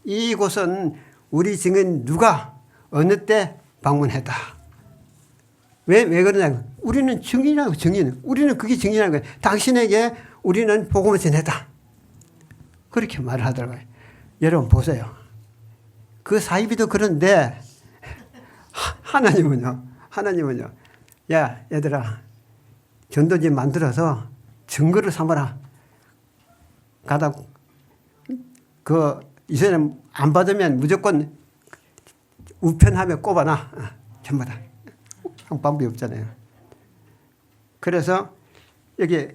이곳은 우리 증인 누가 어느 때 방문했다. 왜 그러냐면 우리는 증인이라고 증인. 우리는 그게 증인이라는 거예요. 당신에게 우리는 복음을 전했다. 그렇게 말을 하더라고요. 여러분 보세요. 그 사이비도 그런데 하나님은요. 야 얘들아 전도지 만들어서 증거를 삼아라. 가다 그 이전에 안 받으면 무조건 우편함에 꼽아놔. 전부 다. 방법이 없잖아요. 그래서 여기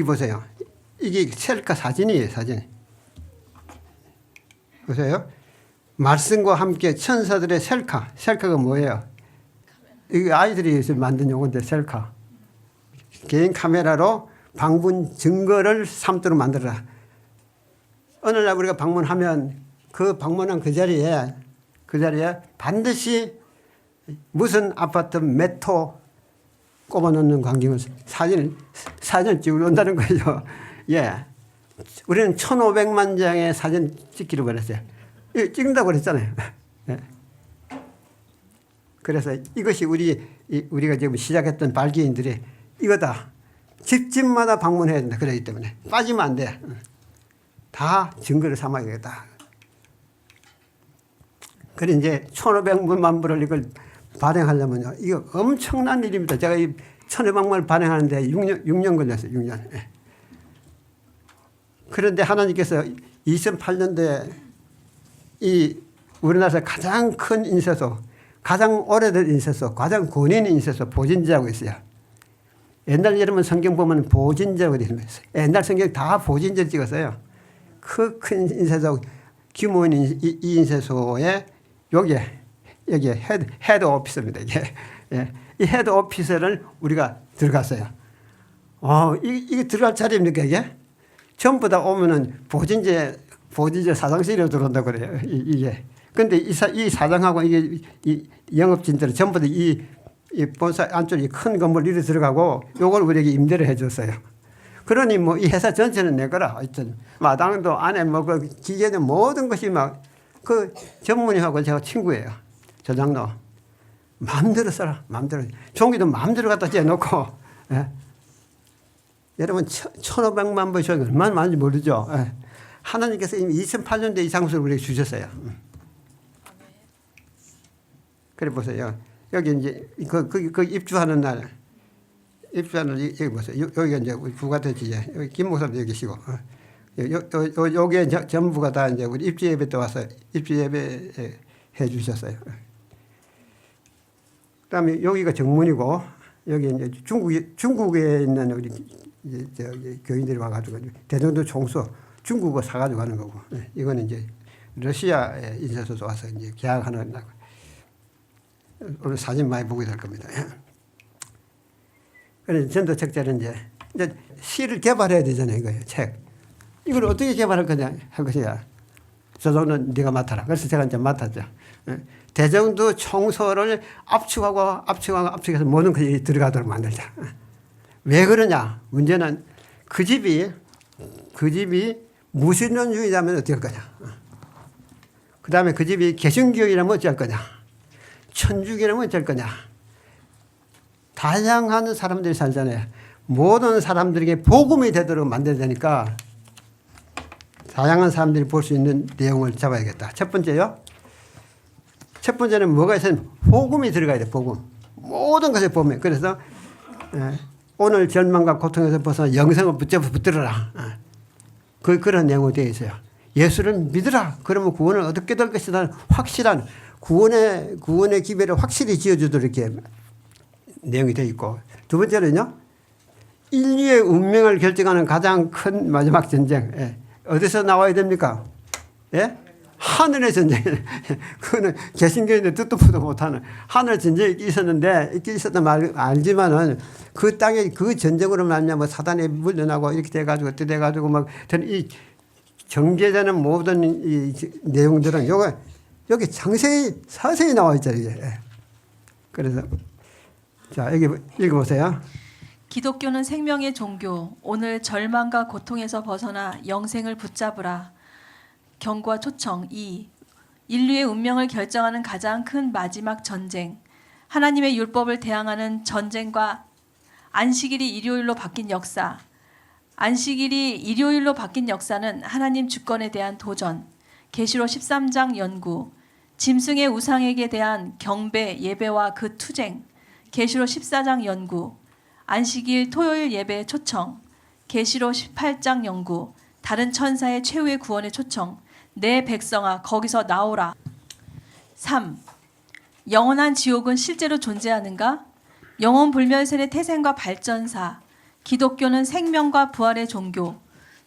보세요. 이게 셀카 사진이에요. 사진. 보세요. 말씀과 함께 천사들의 셀카. 셀카가 뭐예요? 이게 아이들이 만든 용어인데 셀카. 개인 카메라로 방문 증거를 삼도록 만들어라. 어느 날 우리가 방문하면 그 방문한 그 자리에 반드시 무슨 아파트 몇 호 꼽아놓는 광경을 사진을 찍으러 온다는 거죠. 예. 우리는 1,500만 장의 사진 찍기로 그랬어요. 찍는다고 그랬잖아요. 예. 그래서 이것이 우리가 지금 시작했던 발기인들이 이거다. 집집마다 방문해야 된다. 그러기 때문에 빠지면 안 돼. 다 증거를 삼아야겠다. 그래 이제 1,500만 불을 이걸 발행하려면요. 이거 엄청난 일입니다. 제가 이 1,500만을 발행하는데 6년 걸렸어요. 6년. 예. 그런데 하나님께서 2008년도에 이 우리나라에서 가장 큰 인쇄소, 가장 오래된 인쇄소, 가장 권위있는 인쇄소 보진제하고 있어요. 옛날 여러분 성경 보면 보진제하고 있습니다. 옛날 성경 다 보진제 찍었어요. 그 큰 인쇄소, 규모 있는 이 인쇄소에 여기 헤드 오피스입니다. 이게. 예. 이 헤드 오피스를 우리가 들어갔어요. 이게 들어갈 자리입니까, 이게? 전부 다 오면은 보진제 사장실에 들어온다고 그래요. 이게. 근데 이 사장하고 이 영업진들은 전부 다 이 본사 안쪽에 큰 건물 이리 들어가고 요걸 우리에게 임대를 해줬어요. 그러니 뭐 이 회사 전체는 내 거라. 하여튼 마당도 안에 뭐 그 기계는 모든 것이 막 그 전문의하고 제가 친구예요. 저 장로. 마음대로 써라. 마음대로. 종이도 마음대로 갖다 재놓고. 예. 여러분 1,500만 불 종이 얼마나 많은지 모르죠. 예. 하나님께서 이미 2008년도에 이 장소를 우리에게 주셨어요. 그래 보세요. 여기 이제 그 입주하는 날 여기 보세요. 여기가 이제 우리 부가대지 여기 김 목사님 여기 계시고 요게 전부가 다 이제 우리 입주 예배 때 와서 입주 예배 해 주셨어요. 그다음에 여기가 정문이고 여기 이제 중국에 있는 우리 이제 저기 교인들이 와가지고 대전도 총수 중국어 사가지고 가는 거고 이거는 이제 러시아에 인쇄소에서 와서 이제 계약하는 날. 오늘 사진 많이 보게 될 겁니다. 그래서 전도 책자는 이제 시를 개발해야 되잖아요. 이거예요. 책. 이걸 어떻게 개발할 거냐 할 것이야. 저 정도는 네가 맡아라. 그래서 제가 이제 맡았죠. 대정도 총소를 압축해서 모든 것이 들어가도록 만들자. 왜 그러냐? 문제는 그 집이 무신론주의자면 어떻게 할 거냐? 그 다음에 그 집이 개신교이라면 어찌할 거냐? 천주교라면 어쩔 거냐? 다양한 사람들이 살잖아요. 모든 사람들에게 복음이 되도록 만들어야 되니까 다양한 사람들이 볼 수 있는 내용을 잡아야겠다. 첫 번째요. 첫 번째는 뭐가 있으면 복음이 들어가야 돼. 복음. 모든 것에 복음이. 그래서 오늘 절망과 고통에서 벗어나 영생을 붙들어라. 그런 내용이 되어 있어요. 예수를 믿으라. 그러면 구원을 얻게 될 것이라는 확실한 구원의 기별을 확실히 지어주도록 이렇게 내용이 되어 있고, 두 번째는요, 인류의 운명을 결정하는 가장 큰 마지막 전쟁. 어디서 나와야 됩니까? 예? 하늘의 전쟁. 그거는 개신교인들 듣도 보도 못하는 하늘 전쟁이 있었는데, 있었단 말 알지만은 그 땅에 그 전쟁으로 말미암아 사단에 물려나고 이렇게 돼가지고 어떻게 돼가지고 막 이 정제되는 모든 이 내용들은 여기 자세히 나와 있잖아요. 그래서 자 여기 읽어보세요. 기독교는 생명의 종교. 오늘 절망과 고통에서 벗어나 영생을 붙잡으라. 경고와 초청 2. 인류의 운명을 결정하는 가장 큰 마지막 전쟁. 하나님의 율법을 대항하는 전쟁과 안식일이 일요일로 바뀐 역사. 안식일이 일요일로 바뀐 역사는 하나님 주권에 대한 도전. 계시록 13장 연구. 짐승의 우상에게 대한 경배, 예배와 그 투쟁, 계시록 14장 연구, 안식일 토요일 예배 초청, 계시록 18장 연구, 다른 천사의 최후의 구원의 초청, 내 백성아 거기서 나오라. 3. 영원한 지옥은 실제로 존재하는가? 영원 불멸세의 태생과 발전사, 기독교는 생명과 부활의 종교,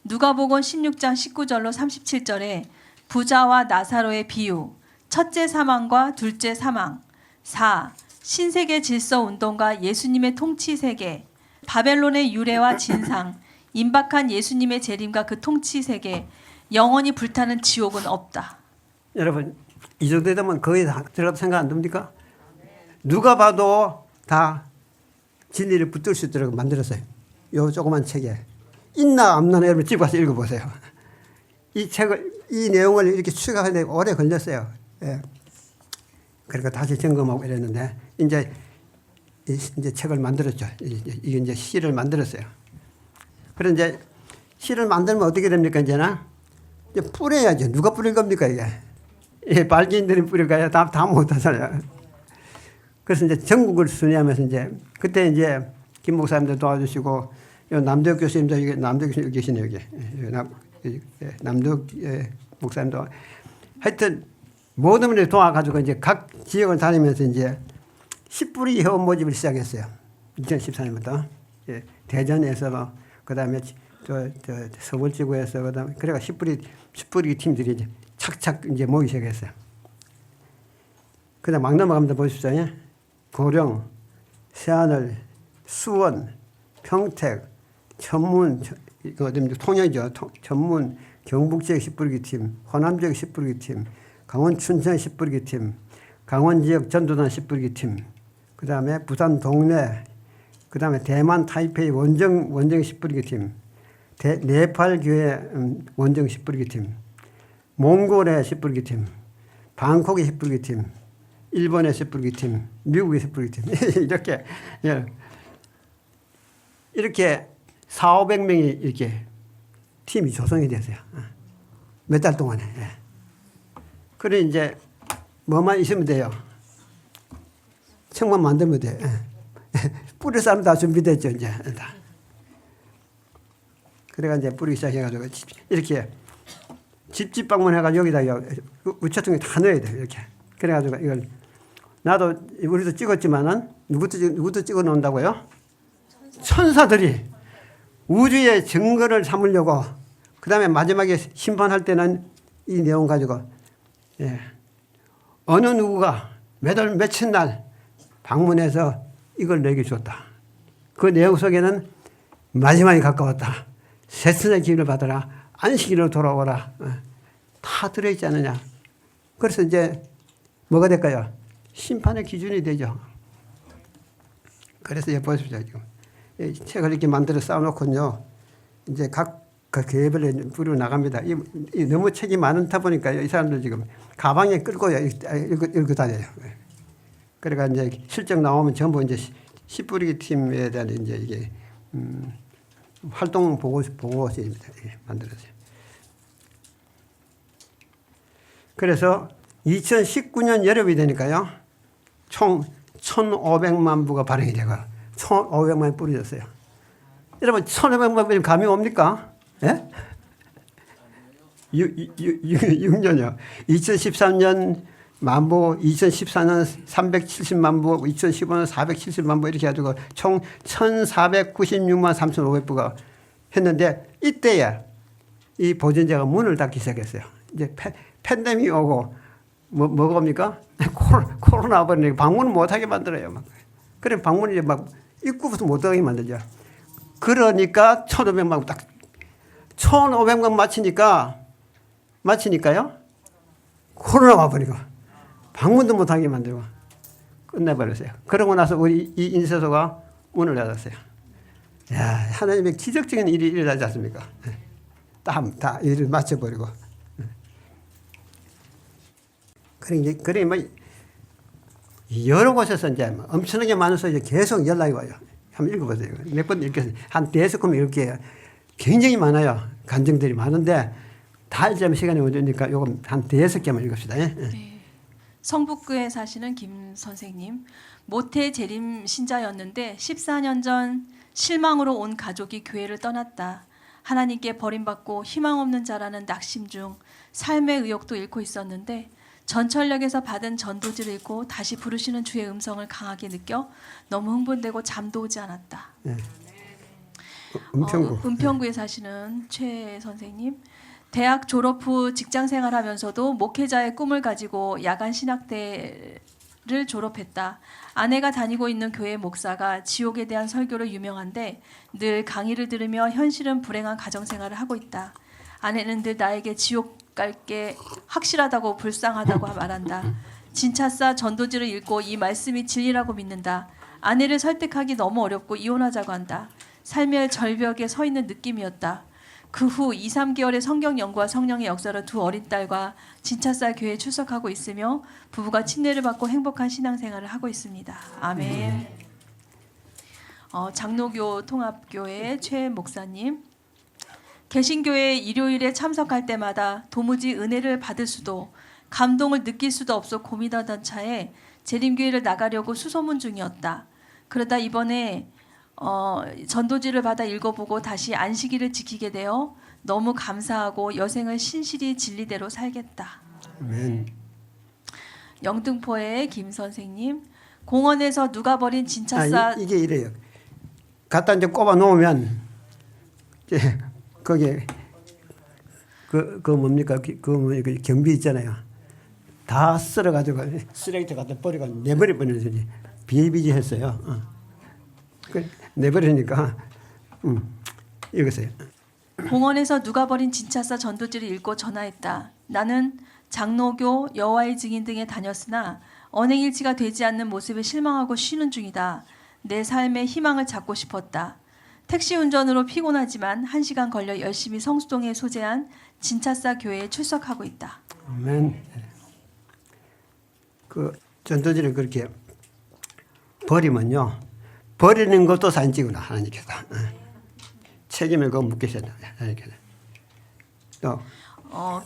누가복음 16장 19절로 37절에 부자와 나사로의 비유, 첫째 사망과 둘째 사망. 4. 신세계 질서 운동과 예수님의 통치 세계, 바벨론의 유래와 진상, 임박한 예수님의 재림과 그 통치 세계, 영원히 불타는 지옥은 없다. 여러분 이 정도 되면 거의 다 들어가도 생각 안 듭니까? 누가 봐도 다 진리를 붙들 수 있도록 만들었어요. 요 조그만 책에 있나 없나 여러분 집 가서 읽어보세요. 이 책을 이 내용을 이렇게 추적하는데 오래 걸렸어요. 예. 그러니까 다시 점검하고 이랬는데 이제 책을 만들었죠. 이게 이제 시를 만들었어요. 그래 이제 시를 만들면 어떻게 됩니까 이제는 이제 뿌려야죠. 누가 뿌릴 겁니까 이게? 예, 발기인들이 뿌릴까요? 다 못하잖아요. 그래서 이제 전국을 순회하면서 이제 그때 이제 김 목사님도 도와주시고 요 남대혁 교수님도 여기 남대혁 교수님 계시네요 여기 남대혁 목사님도 하여튼 모든 분들이 도와가지고 이제 각 지역을 다니면서 이제 씨뿌리 회원 모집을 시작했어요. 2014년부터 예, 대전에서 그다음에 저 서울지구에서 그다음에 그래가 씨뿌리 팀들이 이제 착착 이제 모이기 시작했어요. 그다음 막 넘어가면 보십시오. 예? 고령, 새하늘, 수원, 평택, 천문, 통영이죠. 천문, 경북지역 씨뿌리기 팀, 호남지역 씨뿌리기 팀, 강원 춘천 씨뿌리기 팀, 강원 지역 전도단 씨뿌리기 팀, 그 다음에 부산 동래, 그 다음에 대만 타이페이 원정 씨뿌리기 팀, 네팔 교회 원정 씨뿌리기 팀, 몽골의 씨뿌리기 팀, 방콕의 씨뿌리기 팀, 일본의 씨뿌리기 팀, 미국의 씨뿌리기 팀 이렇게 예. 이렇게 400~500명이 이렇게 팀이 조성이 됐어요. 몇 달 동안에. 예. 그래 이제 뭐만 있으면 돼요. 책만 만들면 돼. 뿌릴 사람 다 준비됐죠 이제. 다. 그래가 이제 뿌리기 시작해가지고 이렇게 집집 방문해가지고 여기다 우체통에 다 넣어야 돼 이렇게. 그래가지고 이걸 나도 우리도 찍었지만은 누구도 찍어 놓는다고요? 천사들이 우주의 증거를 삼으려고 그 다음에 마지막에 심판할 때는 이 내용 가지고 예. 어느 누구가 몇 월 며칠 날 방문해서 이걸 내게 줬다. 그 내용 속에는 마지막이 가까웠다. 세선의 기회를 받아라. 안식일로 돌아오라. 다 들어있지 않느냐. 그래서 이제 뭐가 될까요? 심판의 기준이 되죠. 그래서 보십시오. 지금 이 책을 이렇게 만들어 쌓아놓고요. 이제 각 교회별로 뿌리고 나갑니다. 이 너무 책이 많다 보니까 이 사람들 지금 가방에 끌고 읽고 다녀요. 그러니까 이제 실적 나오면 전부 이제 씨뿌리기 팀에 대한 이제 이게 활동 보고서입니다. 만들어져요. 그래서 2019년 여름이 되니까요. 총 1,500만 부가 발행이 되고 1,500만이 뿌려졌어요. 여러분 1,500만 부면 감이 옵니까? 예? 6년이요. 2013년 만부, 2014년 370만 부, 2015년 470만 부 이렇게 해가지고 총 1,496만 3,500부가 했는데 이때야 이 보존제가 문을 닫기 시작했어요. 이제 팬데믹이 오고 뭐가 옵니까? 코로나 버리니까 방문을 못하게 만들어요. 막. 그래 방문을 이제 막 입구부터 못하게 만들죠. 그러니까 1,500만 딱 1,500만 마치니까요. 코로나 와버리고 방문도 못하게 만들고 끝내버렸어요. 그러고 나서 우리 이 인쇄소가 문을 닫았어요. 야, 하나님의 기적적인 일이 일어나지 않습니까? 다 일을 마쳐버리고. 그래 뭐 여러 곳에서 이제 엄청나게 많아서 이제 계속 연락이 와요. 한번 읽어보세요. 몇 번 읽겠어요. 한 4~5번 읽을게요. 굉장히 많아요. 간증들이 많은데 다 읽자면 시간이 어디니까 요거 한 5개만 읽읍시다. 네. 성북구에 사시는 김 선생님, 모태 재림 신자였는데 14년 전 실망으로 온 가족이 교회를 떠났다. 하나님께 버림받고 희망 없는 자라는 낙심 중 삶의 의욕도 잃고 있었는데 전철역에서 받은 전도지를 읽고 다시 부르시는 주의 음성을 강하게 느껴 너무 흥분되고 잠도 오지 않았다. 네. 은평구. 은평구에 사시는 최 선생님, 대학 졸업 후 직장 생활하면서도 목회자의 꿈을 가지고 야간 신학대를 졸업했다. 아내가 다니고 있는 교회 목사가 지옥에 대한 설교로 유명한데 늘 강의를 들으며 현실은 불행한 가정생활을 하고 있다. 아내는 늘 나에게 지옥 갈게 확실하다고 불쌍하다고 말한다. 진차사 전도지를 읽고 이 말씀이 진리라고 믿는다. 아내를 설득하기 너무 어렵고 이혼하자고 한다. 삶의 절벽에 서 있는 느낌이었다. 그 후 2, 3개월의 성경 연구와 성령의 역사로 두 어린 딸과 진차사 교회에 출석하고 있으며 부부가 침례를 받고 행복한 신앙생활을 하고 있습니다. 아멘. 장로교 통합교회 최 목사님, 개신교회 일요일에 참석할 때마다 도무지 은혜를 받을 수도 감동을 느낄 수도 없어 고민하던 차에 재림교회를 나가려고 수소문 중이었다. 그러다 이번에 전도지를 받아 읽어보고 다시 안식일을 지키게 되어 너무 감사하고 여생을 신실히 진리대로 살겠다. 아멘. 영등포의 김 선생님, 공원에서 누가 버린 진차사 이게 이래요. 갖다 이제 꼽아 놓으면 이제 거기에 그 뭡니까 그 경비 있잖아요. 다 쓸어가지고 쓰레기통 갖다 버리고 내버려 버리는 비일비재했어요. 내버리니까 읽으세요. 공원에서 누가 버린 진차사 전도지를 읽고 전화했다. 나는 장로교, 여호와의 증인 등에 다녔으나 언행일치가 되지 않는 모습에 실망하고 쉬는 중이다. 내 삶의 희망을 찾고 싶었다. 택시 운전으로 피곤하지만 1시간 걸려 열심히 성수동에 소재한 진차사 교회에 출석하고 있다. 아멘. 그 전도지를 그렇게 버리면요, 버리는 것도 사진 찍으나 하나님께서 책임을 그거 묻겠어요. 하나님께서. 또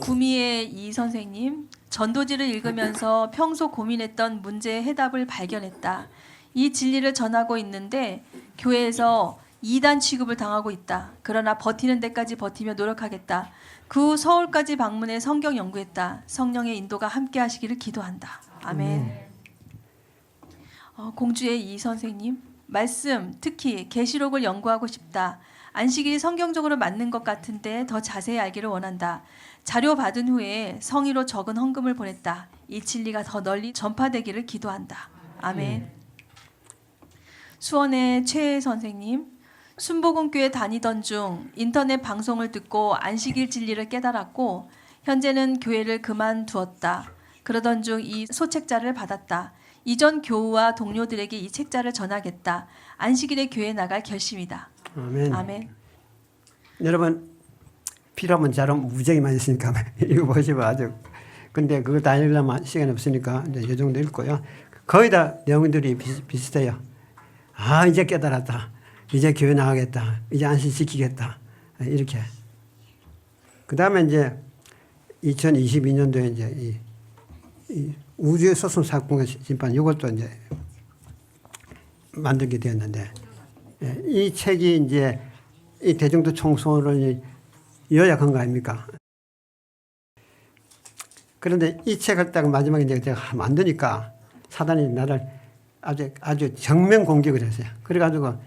구미의 이 선생님, 전도지를 읽으면서 평소 고민했던 문제의 해답을 발견했다. 이 진리를 전하고 있는데 교회에서 이단 취급을 당하고 있다. 그러나 버티는 데까지 버티며 노력하겠다. 그 후 서울까지 방문해 성경 연구했다. 성령의 인도가 함께 하시기를 기도한다. 아멘. 공주의 이 선생님, 말씀, 특히 계시록을 연구하고 싶다. 안식일이 성경적으로 맞는 것 같은데 더 자세히 알기를 원한다. 자료 받은 후에 성의로 적은 헌금을 보냈다. 이 진리가 더 널리 전파되기를 기도한다. 아멘. 수원의 최 선생님, 순복음교회 다니던 중 인터넷 방송을 듣고 안식일 진리를 깨달았고 현재는 교회를 그만두었다. 그러던 중 이 소책자를 받았다. 이전 교우와 동료들에게 이 책자를 전하겠다. 안식일에 교회 나갈 결심이다. 아멘. 아멘. 여러분 필요하면 자료 무지하게 많이 있으니까 읽어보시면 아주. 근데 그거 다 읽으려면 시간이 없으니까 이제 이 정도 읽고요. 거의 다 내용들이 비슷해요. 아, 이제 깨달았다. 이제 교회 나가겠다. 이제 안식 지키겠다. 이렇게. 그 다음에 이제 2022년도에 이제 이 우주의 소송 사건과 심판 이것도 이제 만들게 되었는데, 이 책이 이제 이 대중도 총론을 요약한 거 아닙니까? 그런데 이 책을 딱 마지막에 이제 제가 만드니까 사단이 나를 아주 정면 공격을 했어요. 그래가지고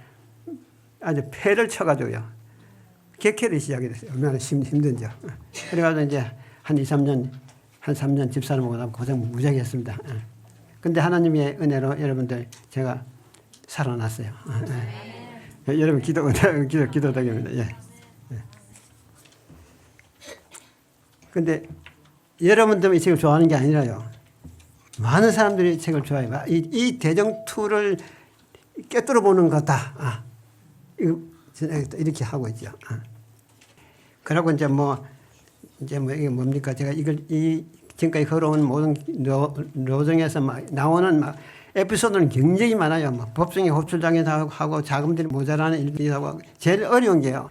아주 패를 쳐가지고요. 객회를 시작이 됐어요. 얼마나 힘든지. 그래가지고 이제 한 2, 3년, 한 3년 집사람하고 나면 고생 무지하게 했습니다. 근데 하나님의 은혜로 여러분들 제가 살아났어요. 여러분 기도드립니다. 예. 근데 여러분들 이 책을 좋아하는 게 아니라요. 많은 사람들이 이 책을 좋아해요. 이 대정투를 깨뚫어 보는 거다. 이렇게 하고 있죠. 그러고 이제 이게 뭡니까? 제가 지금까지 걸어온 모든 노정에서 나오는 에피소드는 굉장히 많아요. 법정에 호출당해서 하고 자금들이 모자라는 일들이 하고 제일 어려운 게요.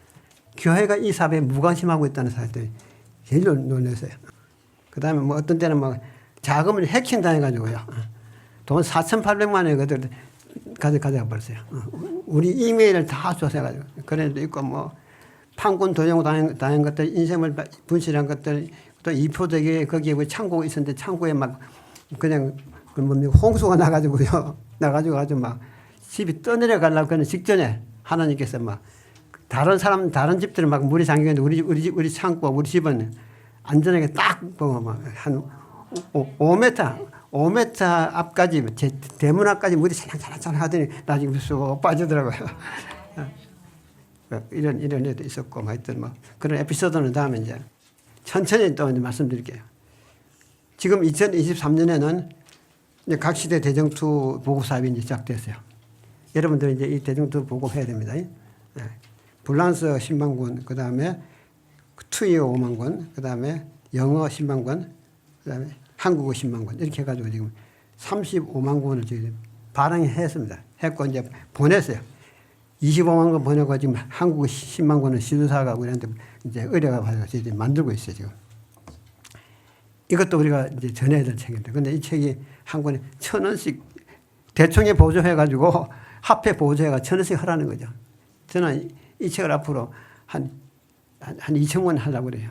교회가 이 사업에 무관심하고 있다는 사실들이 제일 놀랐어요. 그 다음에 어떤 때는 자금을 해킹당해가지고요. 돈 4,800만 원을 그들 가져가 버렸어요. 우리 이메일을 다 조사해가지고. 그런 애도 있고, 뭐, 판권 도용 당한 것들, 인쇄물 분실한 것들, 또 이포대교에 거기에 뭐 창고가 있었는데 창고에 막 그냥 홍수가 나가지고요. 나가지고 아주 막 집이 떠내려 가려고 하는 직전에 하나님께서 막 다른 집들은 막 물이 잠기는데 우리 창고, 우리 집은 안전하게 딱 보고 막 한 5m 앞까지 제 대문 앞까지 물이 차량차량 하더니 나중에 쑥 빠지더라고요. 이런 일도 있었고, 뭐 하여튼 뭐 그런 에피소드는 다음에 이제 천천히 또 이제 말씀드릴게요. 지금 2023년에는 이제 각 시대 대정투 보급 사업이 이제 시작됐어요. 여러분들 이제 이 대정투 보급해야 됩니다. 불란서 10만 권, 그 다음에 투이어 5만 권, 그 다음에 영어 10만 권, 그 다음에 한국어 10만 권 이렇게 해가지고 지금 35만 권을 지금 발행했습니다. 했고 이제 보냈어요. 25만 권 보내고 지금 한국어 10만 권을 시도사가 우리한테 이제 의뢰가 받아서 지금 만들고 있어요, 지금. 이것도 우리가 이제 전해야 될 책인데. 근데 이 책이 한 권에 1,000원씩 대충에 보조해가지고 화폐 보조해가 1,000원씩 하라는 거죠. 저는 이 책을 앞으로 한 2,000권 하려고 그래요.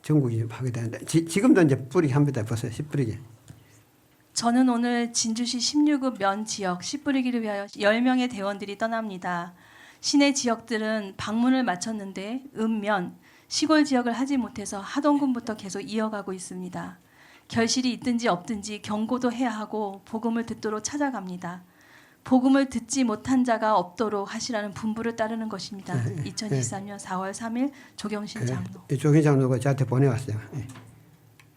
전국이 하게 되는데. 지금도 이제 뿌리기 합니다. 보세요. 씨 뿌리기. 저는 오늘 진주시 16읍 면 지역 씨 뿌리기를 위하여 10명의 대원들이 떠납니다. 시내 지역들은 방문을 마쳤는데 읍면 시골 지역을 하지 못해서 하동군부터 계속 이어가고 있습니다. 결실이 있든지 없든지 경고도 해야 하고 복음을 듣도록 찾아갑니다. 복음을 듣지 못한 자가 없도록 하시라는 분부를 따르는 것입니다. 2023년 4월 3일 조경신 장로. 조경신 장로가 저한테 보내왔어요.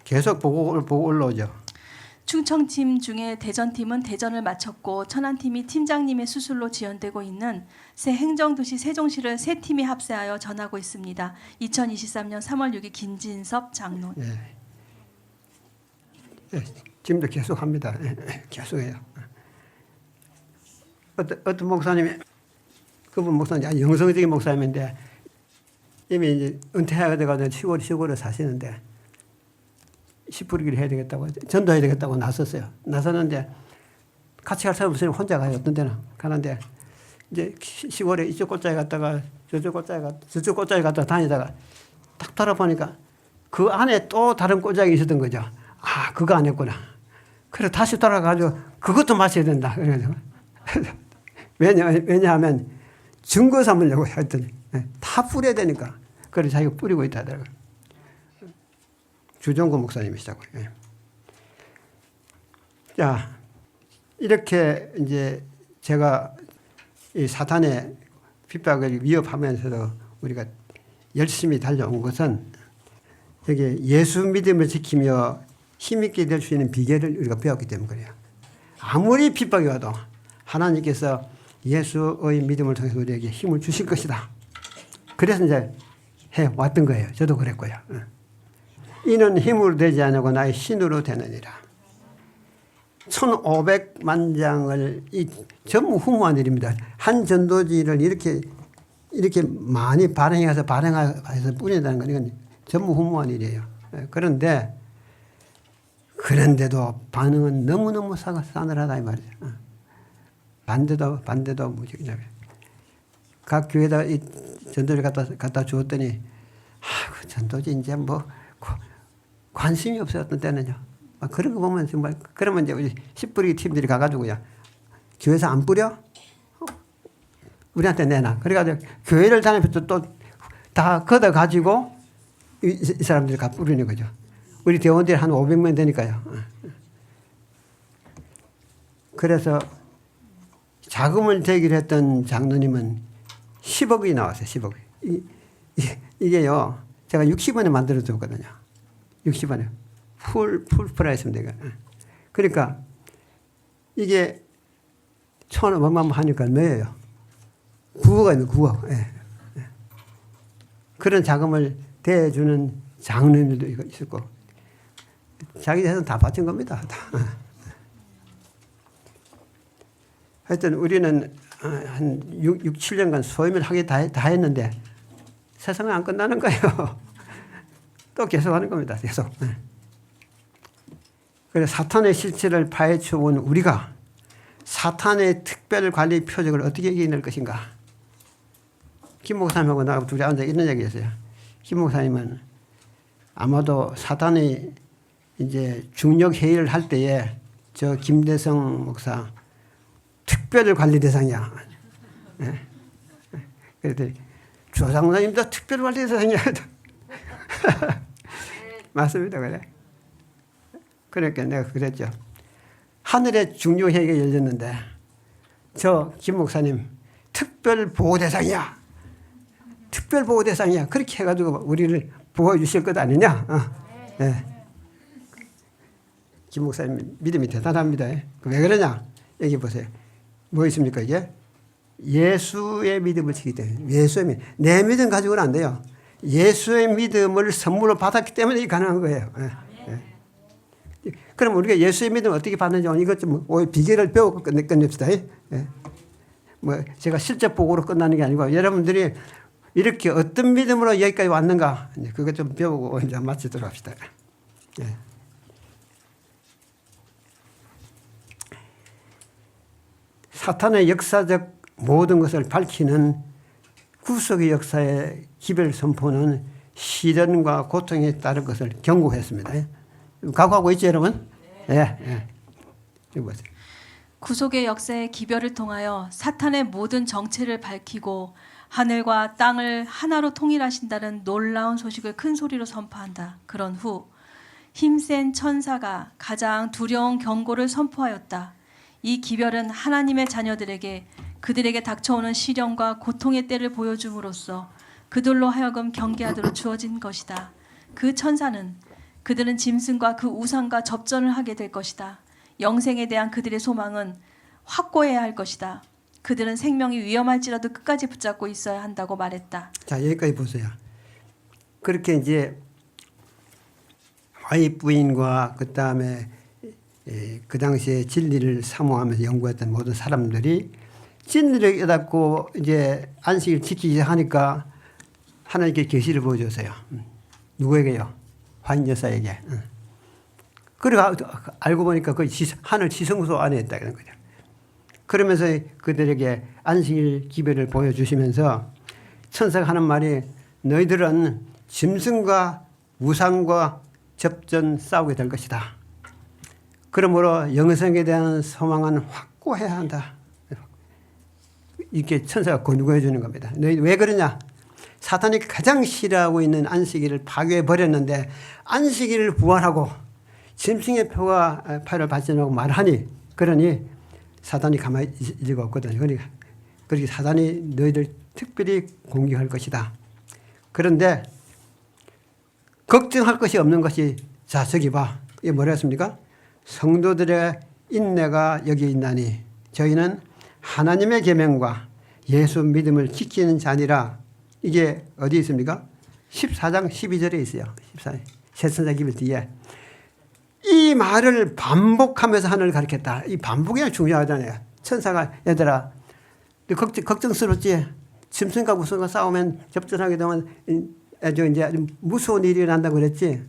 계속 보고 올라오죠. 충청팀 중에 대전팀은 대전을 마쳤고 천안팀이 팀장님의 수술로 지연되고 있는 새 행정도시 세종시를 세 팀이 합세하여 전하고 있습니다. 2023년 3월 6일 김진섭 장로. 지금도 계속합니다. 계속해요. 어떤 목사님이 그분 목사님 아주 영성적인 목사님인데 이미 이제 은퇴하게 돼가지고 시골에 사시는데 씨 뿌리기를 해야 되겠다고 전도해야 되겠다고 나섰어요. 나섰는데 같이 갈 사람 없으면 혼자 가요. 어떤 데는 가는데 이제 시골에 이쪽 골짜기 갔다가 저쪽 골짜기 갔다가 다니다가 딱 돌아보니까 그 안에 또 다른 골짜기 있었던 거죠. 아, 그거 안 했구나. 그래서 다시 돌아가가지고 그것도 마셔야 된다. 그래서 왜냐하면 증거 삼으려고 했더니 다 뿌려야 되니까. 그래서 자기가 뿌리고 있다 하더라고요. 주정구 목사님이시라고. 자, 이렇게 이제 제가 이 사탄의 핍박을 위협하면서도 우리가 열심히 달려온 것은 여기 예수 믿음을 지키며 힘있게 될 수 있는 비결을 우리가 배웠기 때문에 그래요. 아무리 핍박이 와도 하나님께서 예수의 믿음을 통해서 우리에게 힘을 주실 것이다. 그래서 이제 해왔던 거예요. 저도 그랬고요. 이는 힘으로 되지 않고 나의 신으로 되느니라. 1,500만 장을 전무후무한 일입니다. 한 전도지를 이렇게 많이 발행해서 뿌린다는 건 이건 전무후무한 일이에요. 그런데도 반응은 너무너무 싸늘하다 이 말이죠. 반대도 무지하게. 각 교회에다 이 전도를 갖다 주었더니 그 전도지 이제 뭐 관심이 없었던 때는요. 그런 거 보면 정말 그러면 이제 우리 씨 뿌리기 팀들이 가가지고요. 교회에서 안 뿌려? 우리한테 내놔. 그래가지고 교회를 다니면서 또 다 걷어가지고 이 사람들이 가 뿌리는 거죠. 우리 대원들이 한 500명 되니까요. 그래서 자금을 대기를 했던 장로님은 10억이 나왔어요. 10억이. 이게요. 제가 60원에 만들어줬거든요. 60원에. 풀 프라이스입니다. 그러니까 이게 1,500만 하니까 뭐예요? 9억가 있는 9억. 그런 자금을 대주는 장로님들도 있었고 자기 재산 다 바친 겁니다. 다. 하여튼 우리는 한 6, 7년간 소임을 하게 다 했는데 세상은 안 끝나는 거예요. 또 계속 하는 겁니다. 계속. 그래서 사탄의 실체를 파헤쳐 본 우리가 사탄의 특별 관리 표적을 어떻게 이겨낼 것인가. 김 목사님하고 나하고 둘이 앉아 이런 얘기했어요. 김 목사님은 아마도 사탄이 이제 중력 회의를 할 때에 저 김대성 목사 특별 관리 대상이야. 네. 그랬더니 조상사님도 특별 관리 대상이야. 맞습니다. 그래. 그러니까 내가 그랬죠. 하늘에 중력 회의가 열렸는데 저 김 목사님 특별 보호 대상이야. 특별 보호 대상이야. 그렇게 해가지고 우리를 보호해 주실 것 아니냐. 네. 김 목사님 믿음이 대단합니다. 왜 그러냐? 여기 보세요. 뭐 있습니까 이게? 예수의 믿음을 지기 때문에. 예수의 믿음. 내 믿음 가지고는 안 돼요. 예수의 믿음을 선물로 받았기 때문에 이게 가능한 거예요. 그럼 우리가 예수의 믿음을 어떻게 받는지 이것 좀 비결을 배우고 끝냅시다. 뭐 제가 실제 보고로 끝나는 게 아니고 여러분들이 이렇게 어떤 믿음으로 여기까지 왔는가 그거 좀 배우고 이제 마치도록 합시다. 사탄의 역사적 모든 것을 밝히는 구속의 역사의 기별 선포는 시련과 고통에 따른 것을 경고했습니다. 각오하고 있죠, 여러분? 예. 이거 보세요. 구속의 역사의 기별을 통하여 사탄의 모든 정체를 밝히고 하늘과 땅을 하나로 통일하신다는 놀라운 소식을 큰 소리로 선포한다. 그런 후 힘센 천사가 가장 두려운 경고를 선포하였다. 이 기별은 하나님의 자녀들에게 그들에게 닥쳐오는 시련과 고통의 때를 보여줌으로써 그들로 하여금 경계하도록 주어진 것이다. 그 천사는 그들은 짐승과 그 우상과 접전을 하게 될 것이다. 영생에 대한 그들의 소망은 확고해야 할 것이다. 그들은 생명이 위험할지라도 끝까지 붙잡고 있어야 한다고 말했다. 자, 여기까지 보세요. 그렇게 이제 와이프 부인과 그다음에 그 당시에 진리를 사모하면서 연구했던 모든 사람들이 진리를 깨닫고 이제 안식을 지키기 하니까 하나님께 계시를 보여줬어요. 누구에게요? 화인 여사에게. 그리고 알고 보니까 그 하늘 지성소 안에 있다는 거죠. 그러면서 그들에게 안식일 기별을 보여주시면서 천사가 하는 말이 너희들은 짐승과 우상과 접전 싸우게 될 것이다. 그러므로 영생에 대한 소망은 확고해야 한다. 이렇게 천사가 권고해 주는 겁니다. 너희 왜 그러냐? 사탄이 가장 싫어하고 있는 안식일을 파괴해 버렸는데 안식일을 부활하고 짐승의 표가 팔을 발전하고 말하니 그러니 사탄이 가만히 있을 리가 없거든요. 그러니까 그렇게 사탄이 너희들 특별히 공격할 것이다. 그런데 걱정할 것이 없는 것이 자 저기 봐. 이게 뭐라 했습니까? 성도들의 인내가 여기 있나니 저희는 하나님의 계명과 예수 믿음을 지키는 자니라. 이게 어디 있습니까? 14장 12절에 있어요. 14장 세천사 기별 뒤에. 이 말을 반복하면서 하늘을 가리켰다. 이 반복이 중요하잖아요. 천사가 얘들아 걱정스럽지? 짐승과 우상과 싸우면 접전하게 되면 아주 무서운 일이 난다고 그랬지?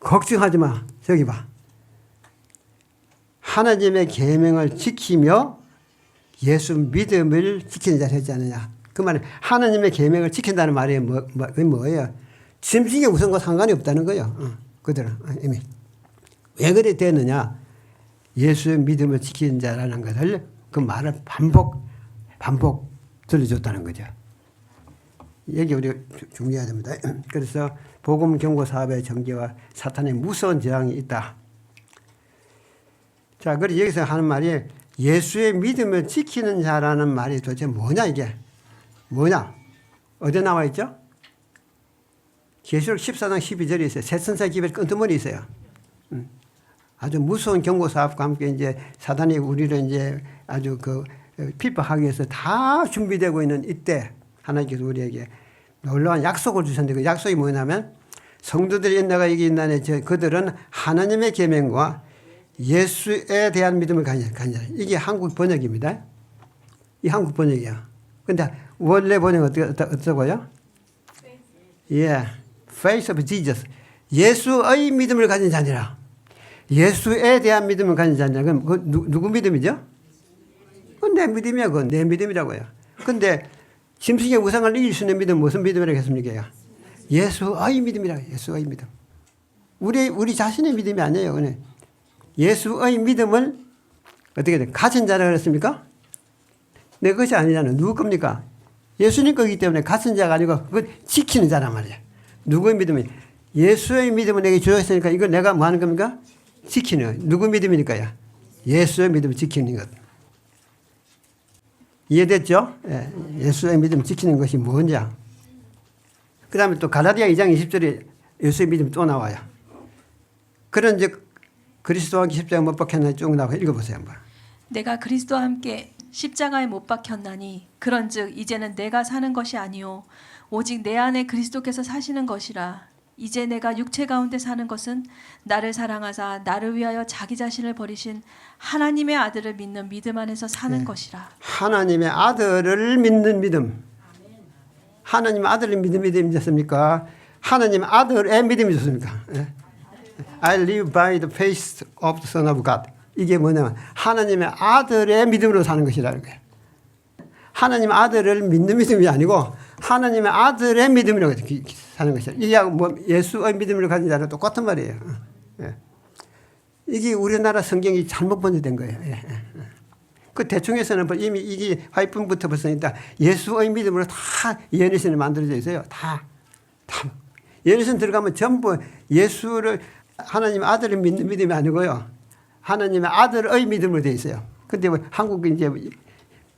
걱정하지 마. 저기 봐. 하나님의 계명을 지키며 예수 믿음을 지키는 자를 했지 않느냐. 그 말은 하나님의 계명을 지킨다는 말이 뭐예요? 짐승의 우상과 상관이 없다는 거예요. 그들은 이미. 왜 그래 됐느냐? 예수의 믿음을 지키는 자라는 것을 그 말을 반복 들려줬다는 거죠. 여기 우리가 중요해야 됩니다. 그래서 복음 경고 사업의 전개와 사탄의 무서운 저항이 있다. 자, 그래서 여기서 하는 말이 예수의 믿음을 지키는 자라는 말이 도대체 뭐냐 이게? 뭐냐? 어디 나와 있죠? 계시록 14장 12절에 있어요. 세천사 기별 끄트머리 있어요. 아주 무서운 경고 사업과 함께 이제 사단이 우리를 이제 아주 핍박하기 위해서 다 준비되고 있는 이때 하나님께서 우리에게 놀라운 약속을 주셨는데 그 약속이 뭐냐면 성도들의 인내가 여기 있나니 그들은 하나님의 계명과 예수에 대한 믿음을 가냐. 이게 한국 번역입니다. 이 한국 번역이야. 근데 원래 번역 어떠고요? 예, Faith of Jesus. 예수의 믿음을 가진 자니라. 예수에 대한 믿음을 가진 자냐? 그럼 그 누구 믿음이죠? 그건 내 믿음이야. 그건 내 믿음이라고요. 근데 짐승의 우상을 이길 수 있는 믿음은 무슨 믿음이라고 했습니까? 예수의 믿음이라고 해요. 예수의 믿음. 우리 자신의 믿음이 아니에요. 그냥 예수의 믿음을 어떻게 돼? 가진 자라고 그랬습니까? 내 것이 아니잖아요. 누구 겁니까? 예수님 거기 때문에 가진 자가 아니고 그걸 지키는 자란 말이에요. 누구의 믿음이? 예수의 믿음을 내게 주셨으니까 이걸 내가 뭐 하는 겁니까? 지키는. 누구 믿음이니까요? 예수의 믿음을 지키는 것. 이해됐죠? 예, 예수의 믿음을 지키는 것이 뭔지. 그 다음에 또 갈라디아 2장 20절에 예수의 믿음이 또 나와요. 그런즉 그리스도와 함께 십자가에 못 박혔나니 쭉 나와 읽어보세요 한번. 내가 그리스도와 함께 십자가에 못 박혔나니 그런즉 이제는 내가 사는 것이 아니요 오직 내 안에 그리스도께서 사시는 것이라. 이제 내가 육체 가운데 사는 것은 나를 사랑하사 나를 위하여 자기 자신을 버리신 하나님의 아들을 믿는 믿음 안에서 사는 것이라. 하나님의 아들을 믿는 믿음. 하나님의 아들을 믿는 믿음이 좋습니까? 하나님의 아들의 믿음이 좋습니까? 예. I live by the faith of the Son of God. 이게 뭐냐면 하나님의 아들의 믿음으로 사는 것이라는 거예요. 하나님의 아들을 믿는 믿음이 아니고 하나님의 아들의 믿음으로 사는 것이야. 이게 뭐 예수의 믿음을 가진 자랑 똑같은 말이에요. 예. 이게 우리나라 성경이 잘못 번역된 거예요. 예. 그 대충에서는 이미 이게 화이품부터 벌써 있다. 예수의 믿음으로 다 예언에서는 만들어져 있어요. 다. 예언에서 들어가면 전부 예수를 하나님의 아들을 믿는 믿음이 아니고요. 하나님의 아들의 믿음으로 되어 있어요. 근데 한국이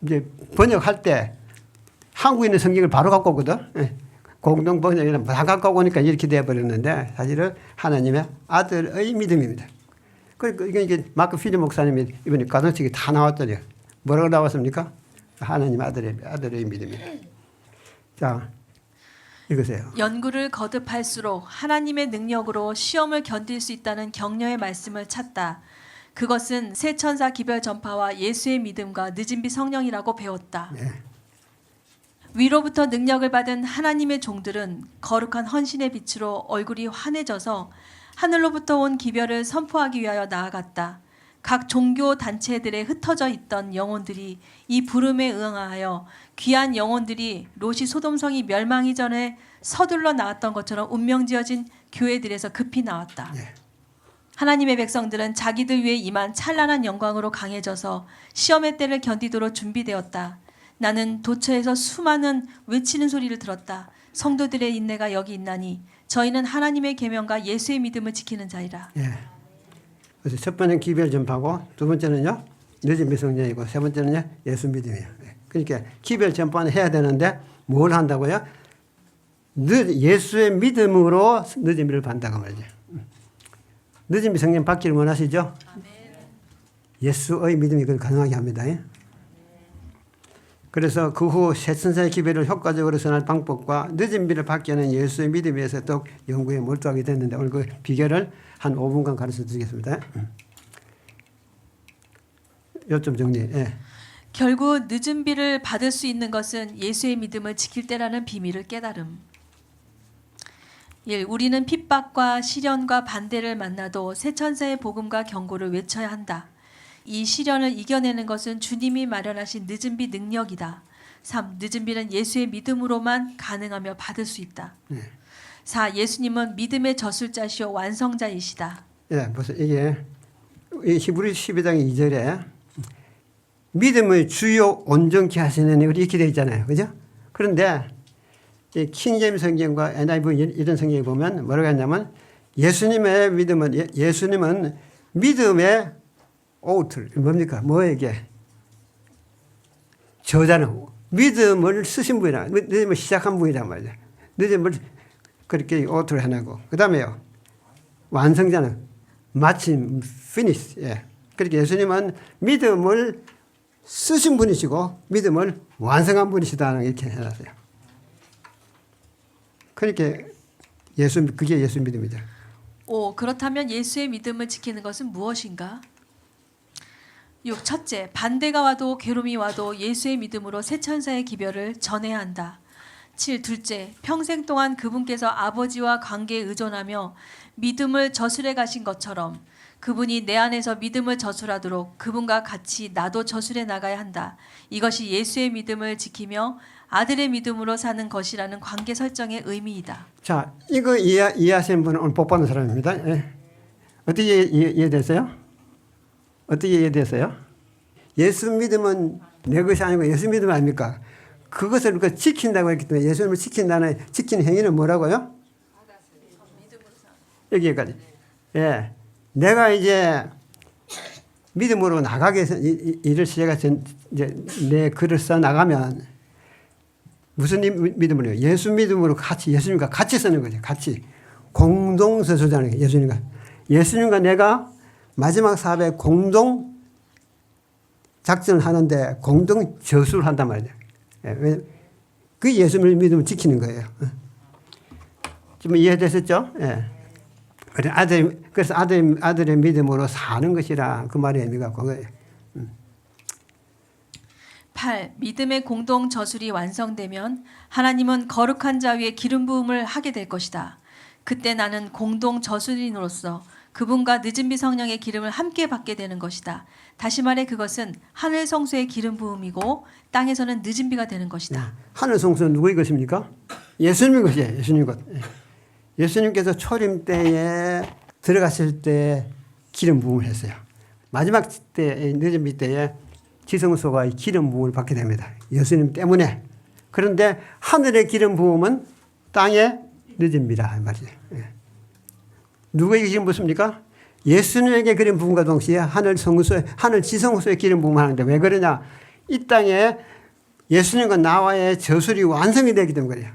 이제 번역할 때 한국에 있는 성경을 바로 갖고 오거든. 공동 번역이랑 다 갖고 오니까 이렇게 되어버렸는데 사실은 하나님의 아들의 믿음입니다. 그러니까 이게 마크 필리 목사님이 이번에 가정책이 다 나왔더니 뭐라고 나왔습니까? 하나님 아들의 믿음이다. 자, 읽으세요. 연구를 거듭할수록 하나님의 능력으로 시험을 견딜 수 있다는 격려의 말씀을 찾다. 그것은 새 천사 기별 전파와 예수의 믿음과 늦은 비 성령이라고 배웠다. 네. 위로부터 능력을 받은 하나님의 종들은 거룩한 헌신의 빛으로 얼굴이 환해져서 하늘로부터 온 기별을 선포하기 위하여 나아갔다. 각 종교 단체들에 흩어져 있던 영혼들이 이 부름에 응하여 귀한 영혼들이 롯이 소돔성이 멸망이 전에 서둘러 나왔던 것처럼 운명지어진 교회들에서 급히 나왔다. 네. 하나님의 백성들은 자기들 위해 임한 찬란한 영광으로 강해져서 시험의 때를 견디도록 준비되었다. 나는 도처에서 수많은 외치는 소리를 들었다. 성도들의 인내가 여기 있나니 저희는 하나님의 계명과 예수의 믿음을 지키는 자이라. 예. 그래서 첫 번째는 기별 전파고 두 번째는요 늦은 미성년이고 세 번째는요 예수 믿음이에요. 그러니까 기별 전파는 해야 되는데 뭘 한다고요? 예수의 믿음으로 늦은 미를 받는다고 말이죠. 늦은 미성년 받기를 원하시죠? 예수의 믿음이 그걸 가능하게 합니다. 그래서 그 후 새 천사의 기별을 효과적으로 전할 방법과 늦은 비를 받게 하는 예수의 믿음에 대해서 또 연구에 몰두하게 됐는데 오늘 그 비결을 한 5분간 가르쳐 드리겠습니다. 요점 정리. 예. 결국 늦은 비를 받을 수 있는 것은 예수의 믿음을 지킬 때라는 비밀을 깨달음. 1. 우리는 핍박과 시련과 반대를 만나도 새 천사의 복음과 경고를 외쳐야 한다. 이 시련을 이겨내는 것은 주님이 마련하신 늦은 비 능력이다. 3. 늦은 비는 예수의 믿음으로만 가능하며 받을 수 있다. 4. 예수님은 믿음의 저술자시오 완성자이시다. 예, 벌써 이게 히브리 12장 2절에 믿음의 주요 온전케 하시는 이렇게 되어 있잖아요. 그죠? 그런데 이 킹제임 성경과 NIV 이런 성경에 보면 뭐라고 했냐면 예수님의 믿음은 예수님은 믿음의 오틀 뭡니까? 뭐에게? 저자는 믿음을 쓰신 분이라 믿음을 시작한 분이란 말이야. 믿음을 그렇게 오틀 해나고 그 다음에요 완성자는 마침 finish. 예. 그렇게 예수님은 믿음을 쓰신 분이시고 믿음을 완성한 분이시다는 이렇게 해놨어요. 그러니까 그게 예수 믿음이죠. 5. 그렇다면 예수의 믿음을 지키는 것은 무엇인가? 6. 첫째, 반대가 와도 괴로움이 와도 예수의 믿음으로 새 천사의 기별을 전해야 한다. 7. 둘째, 평생 동안 그분께서 아버지와 관계에 의존하며 믿음을 저술해 가신 것처럼 그분이 내 안에서 믿음을 저술하도록 그분과 같이 나도 저술해 나가야 한다. 이것이 예수의 믿음을 지키며 아들의 믿음으로 사는 것이라는 관계 설정의 의미이다. 자, 이거 이해하시는 분은 오늘 복 받는 사람입니다. 예. 어떻게 이해됐어요? 어떻게 이해됐어요? 예수 믿음은 내 것이 아니고 예수 믿음 아닙니까? 그것을 우리가 지킨다고 했기 때문에 예수님을 지키는 행위는 뭐라고요? 여기까지. 예. 내가 이제 믿음으로 나가게 해서 일을 시작해서 이제 내 글을 써 나가면 무슨 믿음으로요? 예수 믿음으로 같이 예수님과 같이 쓰는 거죠. 같이 공동 서술자는 거예요. 예수님과 내가 마지막 사업에 공동 작전을 하는데 공동 저술을 한단 말이에요. 그 예수 믿음을 지키는 거예요. 좀 이해되셨죠? 예. 그래서 아들의 믿음으로 사는 것이라 그 말의 의미가 그거예요. 8. 믿음의 공동 저술이 완성되면 하나님은 거룩한 자 위에 기름 부음을 하게 될 것이다. 그때 나는 공동 저술인으로서 그분과 늦은비 성령의 기름을 함께 받게 되는 것이다. 다시 말해 그것은 하늘 성소의 기름 부음이고 땅에서는 늦은비가 되는 것이다. 하늘 성소는 누구의 것입니까? 예수님의 것이에요. 예수님 것. 예수님께서 초림 때에 들어갔을 때 기름 부음을 했어요. 마지막 때 늦은비 때에 지성소가 기름 부음을 받게 됩니다. 예수님 때문에. 그런데 하늘의 기름 부음은 땅의 늦은비라 말이에요. 누구에게 기름 부습니까? 예수님에게 기름 부음과 동시에 하늘 지성소에 기름 부음을 하는데 왜 그러냐? 이 땅에 예수님과 나와의 저술이 완성이 되기 때문에 그래요.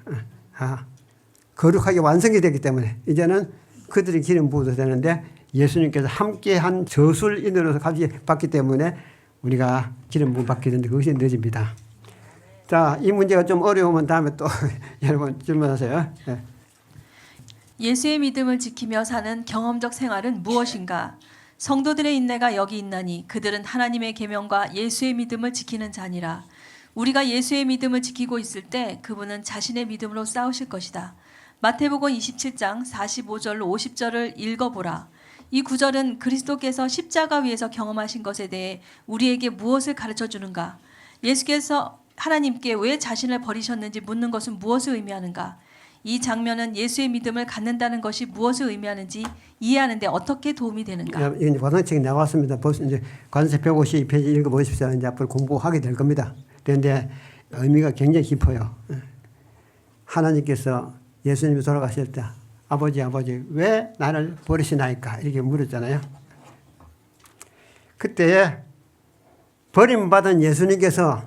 거룩하게 완성이 되기 때문에 이제는 그들이 기름 부어도 되는데 예수님께서 함께한 저술인으로서 같이 받기 때문에 우리가 기름 부음 받게 되는데 그것이 늦습니다. 자, 이 문제가 좀 어려우면 다음에 또 여러분 질문하세요. 네. 예수의 믿음을 지키며 사는 경험적 생활은 무엇인가? 성도들의 인내가 여기 있나니 그들은 하나님의 계명과 예수의 믿음을 지키는 자니라. 우리가 예수의 믿음을 지키고 있을 때 그분은 자신의 믿음으로 싸우실 것이다. 마태복음 27장 45절로 50절을 읽어보라. 이 구절은 그리스도께서 십자가 위에서 경험하신 것에 대해 우리에게 무엇을 가르쳐 주는가? 예수께서 하나님께 왜 자신을 버리셨는지 묻는 것은 무엇을 의미하는가? 이 장면은 예수의 믿음을 갖는다는 것이 무엇을 의미하는지 이해하는데 어떻게 도움이 되는가? 이제 과정책이 나왔습니다. 이제 관세 152페이지 읽어보십시오. 이제 앞으로 공부하게 될 겁니다. 그런데 의미가 굉장히 깊어요. 하나님께서 예수님이 돌아가실 때 아버지 왜 나를 버리시나이까 이렇게 물었잖아요. 그때 버림받은 예수님께서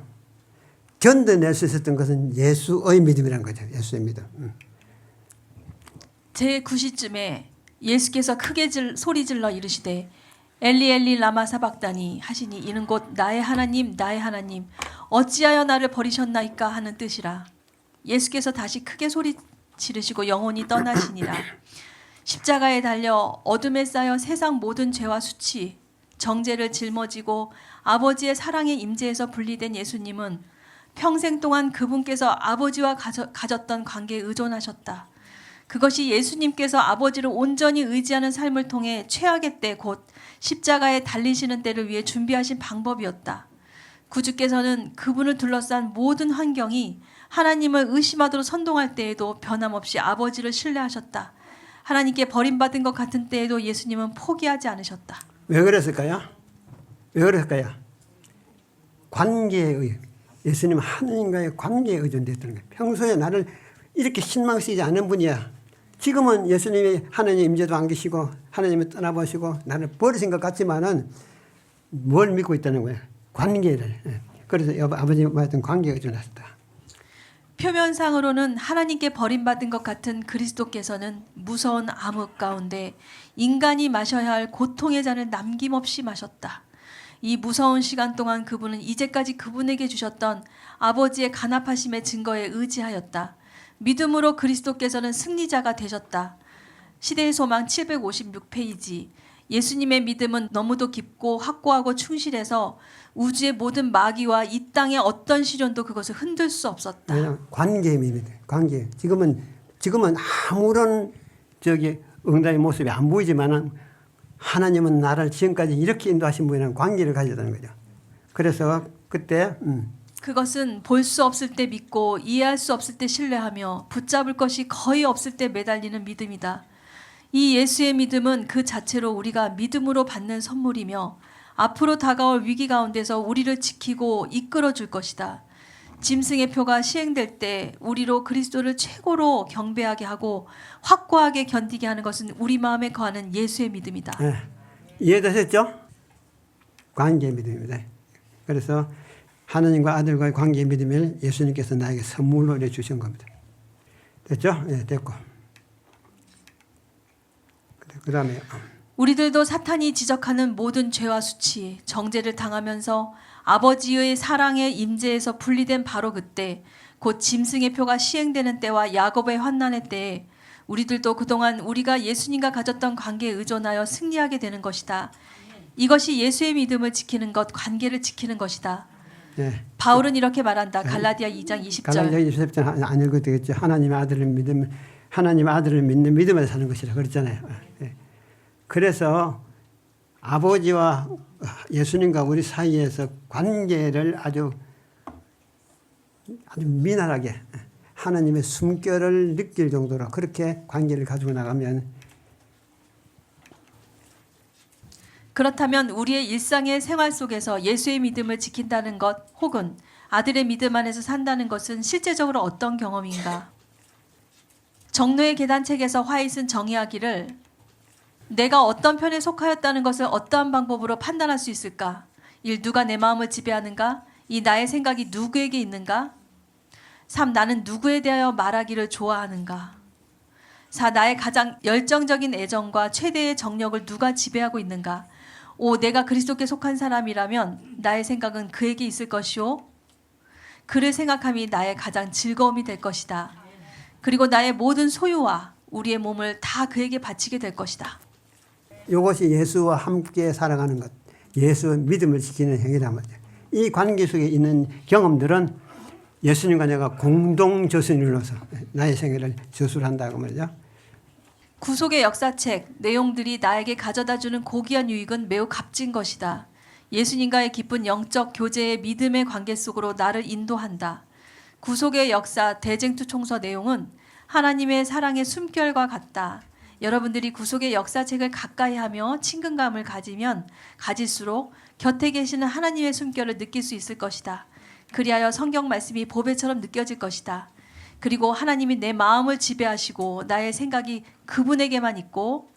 견뎌낼 수 있었던 것은 예수의 믿음이라는 거죠. 예수의 믿음. 제9시쯤에 예수께서 크게 소리질러 이르시되 엘리 엘리 라마 사박다니 하시니 이는 곧 나의 하나님 어찌하여 나를 버리셨나이까 하는 뜻이라. 예수께서 다시 크게 소리 지르시고 영혼이 떠나시니라. 십자가에 달려 어둠에 쌓여 세상 모든 죄와 수치 정죄를 짊어지고 아버지의 사랑의 임재에서 분리된 예수님은 평생 동안 그분께서 아버지와 가졌던 관계에 의존하셨다. 그것이 예수님께서 아버지를 온전히 의지하는 삶을 통해 최악의 때 곧 십자가에 달리시는 때를 위해 준비하신 방법이었다. 구주께서는 그분을 둘러싼 모든 환경이 하나님을 의심하도록 선동할 때에도 변함없이 아버지를 신뢰하셨다. 하나님께 버림받은 것 같은 때에도 예수님은 포기하지 않으셨다. 왜 그랬을까요? 관계의 예수님 하나님과의 관계에 의존됐다는 거예요. 평소에 나를 이렇게 신망쓰지 않은 분이야. 지금은 예수님이 하나님 임재도 안 계시고 하나님이 떠나보시고 나를 버리신 것 같지만은 뭘 믿고 있다는 거예요. 관계를. 그래서 아버지와 어떤 관계에 의존하셨다. 표면상으로는 하나님께 버림받은 것 같은 그리스도께서는 무서운 암흑 가운데 인간이 마셔야 할 고통의 잔을 남김없이 마셨다. 이 무서운 시간 동안 그분은 이제까지 그분에게 주셨던 아버지의 간합하심의 증거에 의지하였다. 믿음으로 그리스도께서는 승리자가 되셨다. 시대의 소망 756페이지. 예수님의 믿음은 너무도 깊고 확고하고 충실해서 우주의 모든 마귀와 이 땅의 어떤 시련도 그것을 흔들 수 없었다. 왜냐하면 관계의 믿음이다. 관계. 지금은 아무런 응답의 모습이 안 보이지만은 하나님은 나를 지금까지 이렇게 인도하신 분이라는 관계를 가졌다는 거죠. 그래서 그때 그것은 볼 수 없을 때 믿고 이해할 수 없을 때 신뢰하며 붙잡을 것이 거의 없을 때 매달리는 믿음이다. 이 예수의 믿음은 그 자체로 우리가 믿음으로 받는 선물이며 앞으로 다가올 위기 가운데서 우리를 지키고 이끌어 줄 것이다. 짐승의 표가 시행될 때 우리로 그리스도를 최고로 경배하게 하고 확고하게 견디게 하는 것은 우리 마음에 거하는 예수의 믿음이다. 네. 이해되셨죠? 관계의 믿음입니다. 그래서 하나님과 아들과의 관계의 믿음을 예수님께서 나에게 선물로 주신 겁니다. 됐죠? 네, 됐고. 그 다음에 우리들도 사탄이 지적하는 모든 죄와 수치, 정죄를 당하면서 아버지의 사랑의 임재에서 분리된 바로 그때, 곧 짐승의 표가 시행되는 때와 야곱의 환난의 때에 우리들도 그동안 우리가 예수님과 가졌던 관계에 의존하여 승리하게 되는 것이다. 이것이 예수의 믿음을 지키는 것, 관계를 지키는 것이다. 네. 바울은 이렇게 말한다. 갈라디아 2장 20절. 갈라디아 20절 안 읽어도 되겠죠. 하나님의 아들을 믿는 믿음에 사는 것이라 그랬잖아요. 네. 그래서 아버지와 예수님과 우리 사이에서 관계를 아주 미나하게 하나님의 숨결을 느낄 정도로 그렇게 관계를 가지고 나가면, 그렇다면 우리의 일상의 생활 속에서 예수의 믿음을 지킨다는 것 혹은 아들의 믿음 안에서 산다는 것은 실제적으로 어떤 경험인가? 정노의 계단책에서 화이트는 정의하기를 내가 어떤 편에 속하였다는 것을 어떠한 방법으로 판단할 수 있을까? 1. 누가 내 마음을 지배하는가? 2. 나의 생각이 누구에게 있는가? 3. 나는 누구에 대하여 말하기를 좋아하는가? 4. 나의 가장 열정적인 애정과 최대의 정력을 누가 지배하고 있는가? 5. 내가 그리스도께 속한 사람이라면 나의 생각은 그에게 있을 것이요. 그를 생각함이 나의 가장 즐거움이 될 것이다. 그리고 나의 모든 소유와 우리의 몸을 다 그에게 바치게 될 것이다. 이것이 예수와 함께 살아가는 것, 예수의 믿음을 지키는 행위란 말이에요. 이 관계 속에 있는 경험들은 예수님과 내가 공동 저술로서 나의 생애를 저술한다고 말이죠. 구속의 역사책 내용들이 나에게 가져다주는 고귀한 유익은 매우 값진 것이다. 예수님과의 깊은 영적 교제의 믿음의 관계 속으로 나를 인도한다. 구속의 역사 대쟁투 총서 내용은 하나님의 사랑의 숨결과 같다. 여러분들이 구속의 역사책을 가까이 하며 친근감을 가지면 가질수록 곁에 계시는 하나님의 숨결을 느낄 수 있을 것이다. 그리하여 성경 말씀이 보배처럼 느껴질 것이다. 그리고 하나님이 내 마음을 지배하시고 나의 생각이 그분에게만 있고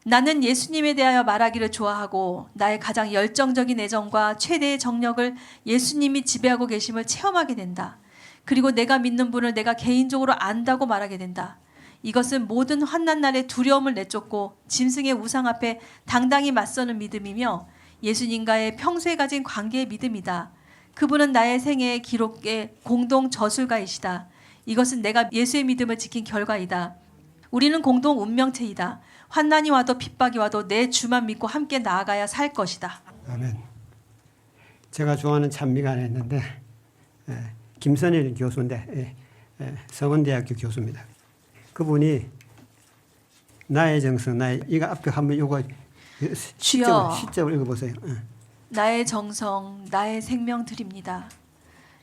나는 예수님에 대하여 말하기를 좋아하고 나의 가장 열정적인 애정과 최대의 정력을 예수님이 지배하고 계심을 체험하게 된다. 그리고 내가 믿는 분을 내가 개인적으로 안다고 말하게 된다. 이것은 모든 환난 날의 두려움을 내쫓고 짐승의 우상 앞에 당당히 맞서는 믿음이며 예수님과의 평소에 가진 관계의 믿음이다. 그분은 나의 생애의 기록의 공동 저술가이시다. 이것은 내가 예수의 믿음을 지킨 결과이다. 우리는 공동 운명체이다. 환난이 와도 핍박이 와도 내 주만 믿고 함께 나아가야 살 것이다. 아멘. 제가 좋아하는 찬미가 하나 있는데 김선일 교수인데 서원대학교 교수입니다. 그분이 나의 정성, 이거 앞에 한번 요거 시점을 읽어보세요. 나의 정성, 나의 생명 드립니다.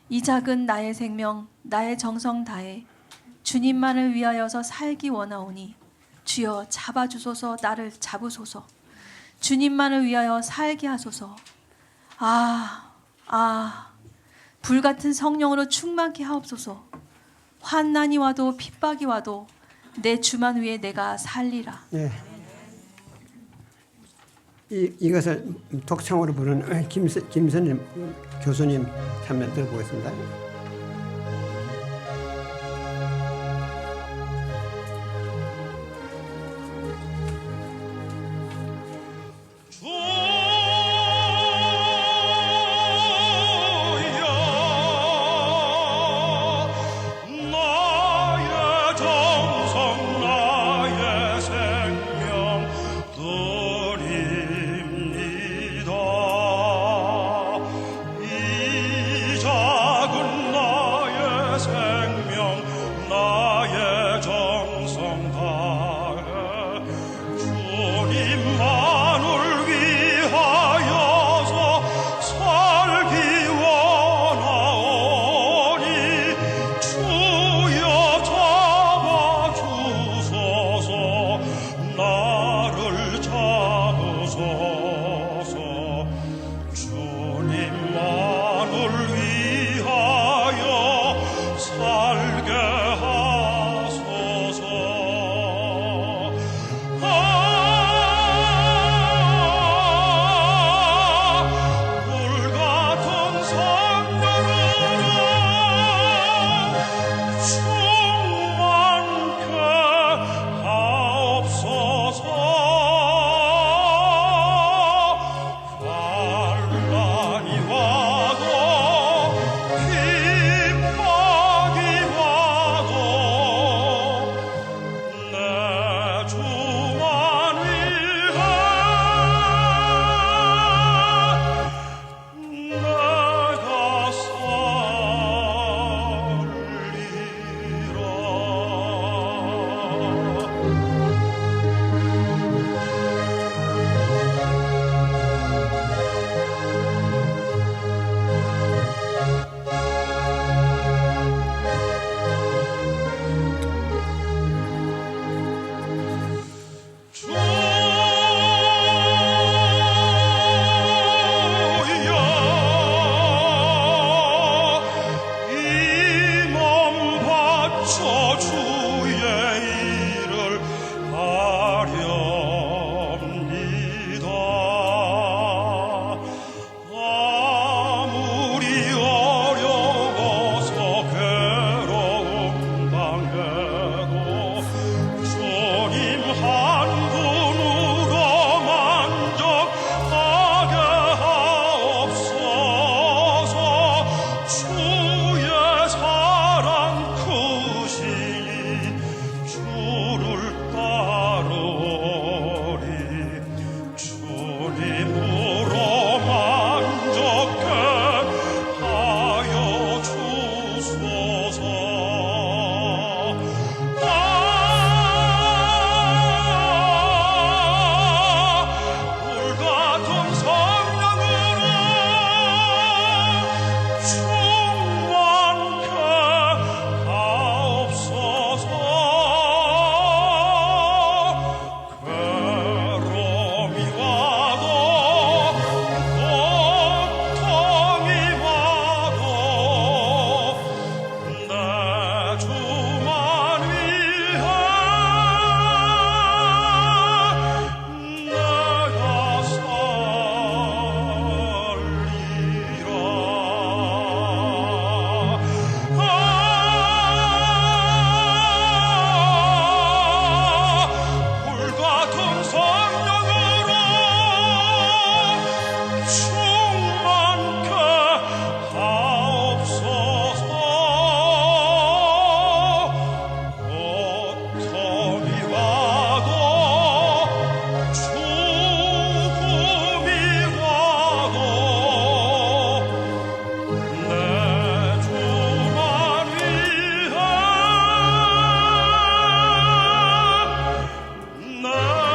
이 작은 나의 생명, 나의 정성 다해 주님만을 위하여서 살기 원하오니 주여 잡아주소서, 나를 잡으소서. 주님만을 위하여 살게 하소서. 불같은 성령으로 충만케 하옵소서. 환난이 와도 핍박이 와도 내 주만 위해 내가 살리라. 네. 이것을 독창으로 부르는 김선임 교수님 한번 들어보겠습니다. 나의 정성 나의 생명 주의 일을 하렵니다. 아무리 어려워서 괴로움 당해도 주님 한 분으로 만족하게 하옵소서. 주의 사랑 크시니 주를 따르리. 주님으로 만족해 하여 주소서. 불같은 성령으로 충만케 하옵소서. 괴로움이 와도 고통이 와도 내 주만 위해 내가 살리라. 불같은 성령으로 충만케 하옵소서. 고통이 와도 죽음이 와도 내 주만 위해 내가 살리라.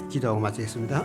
기도하고 마치겠습니다.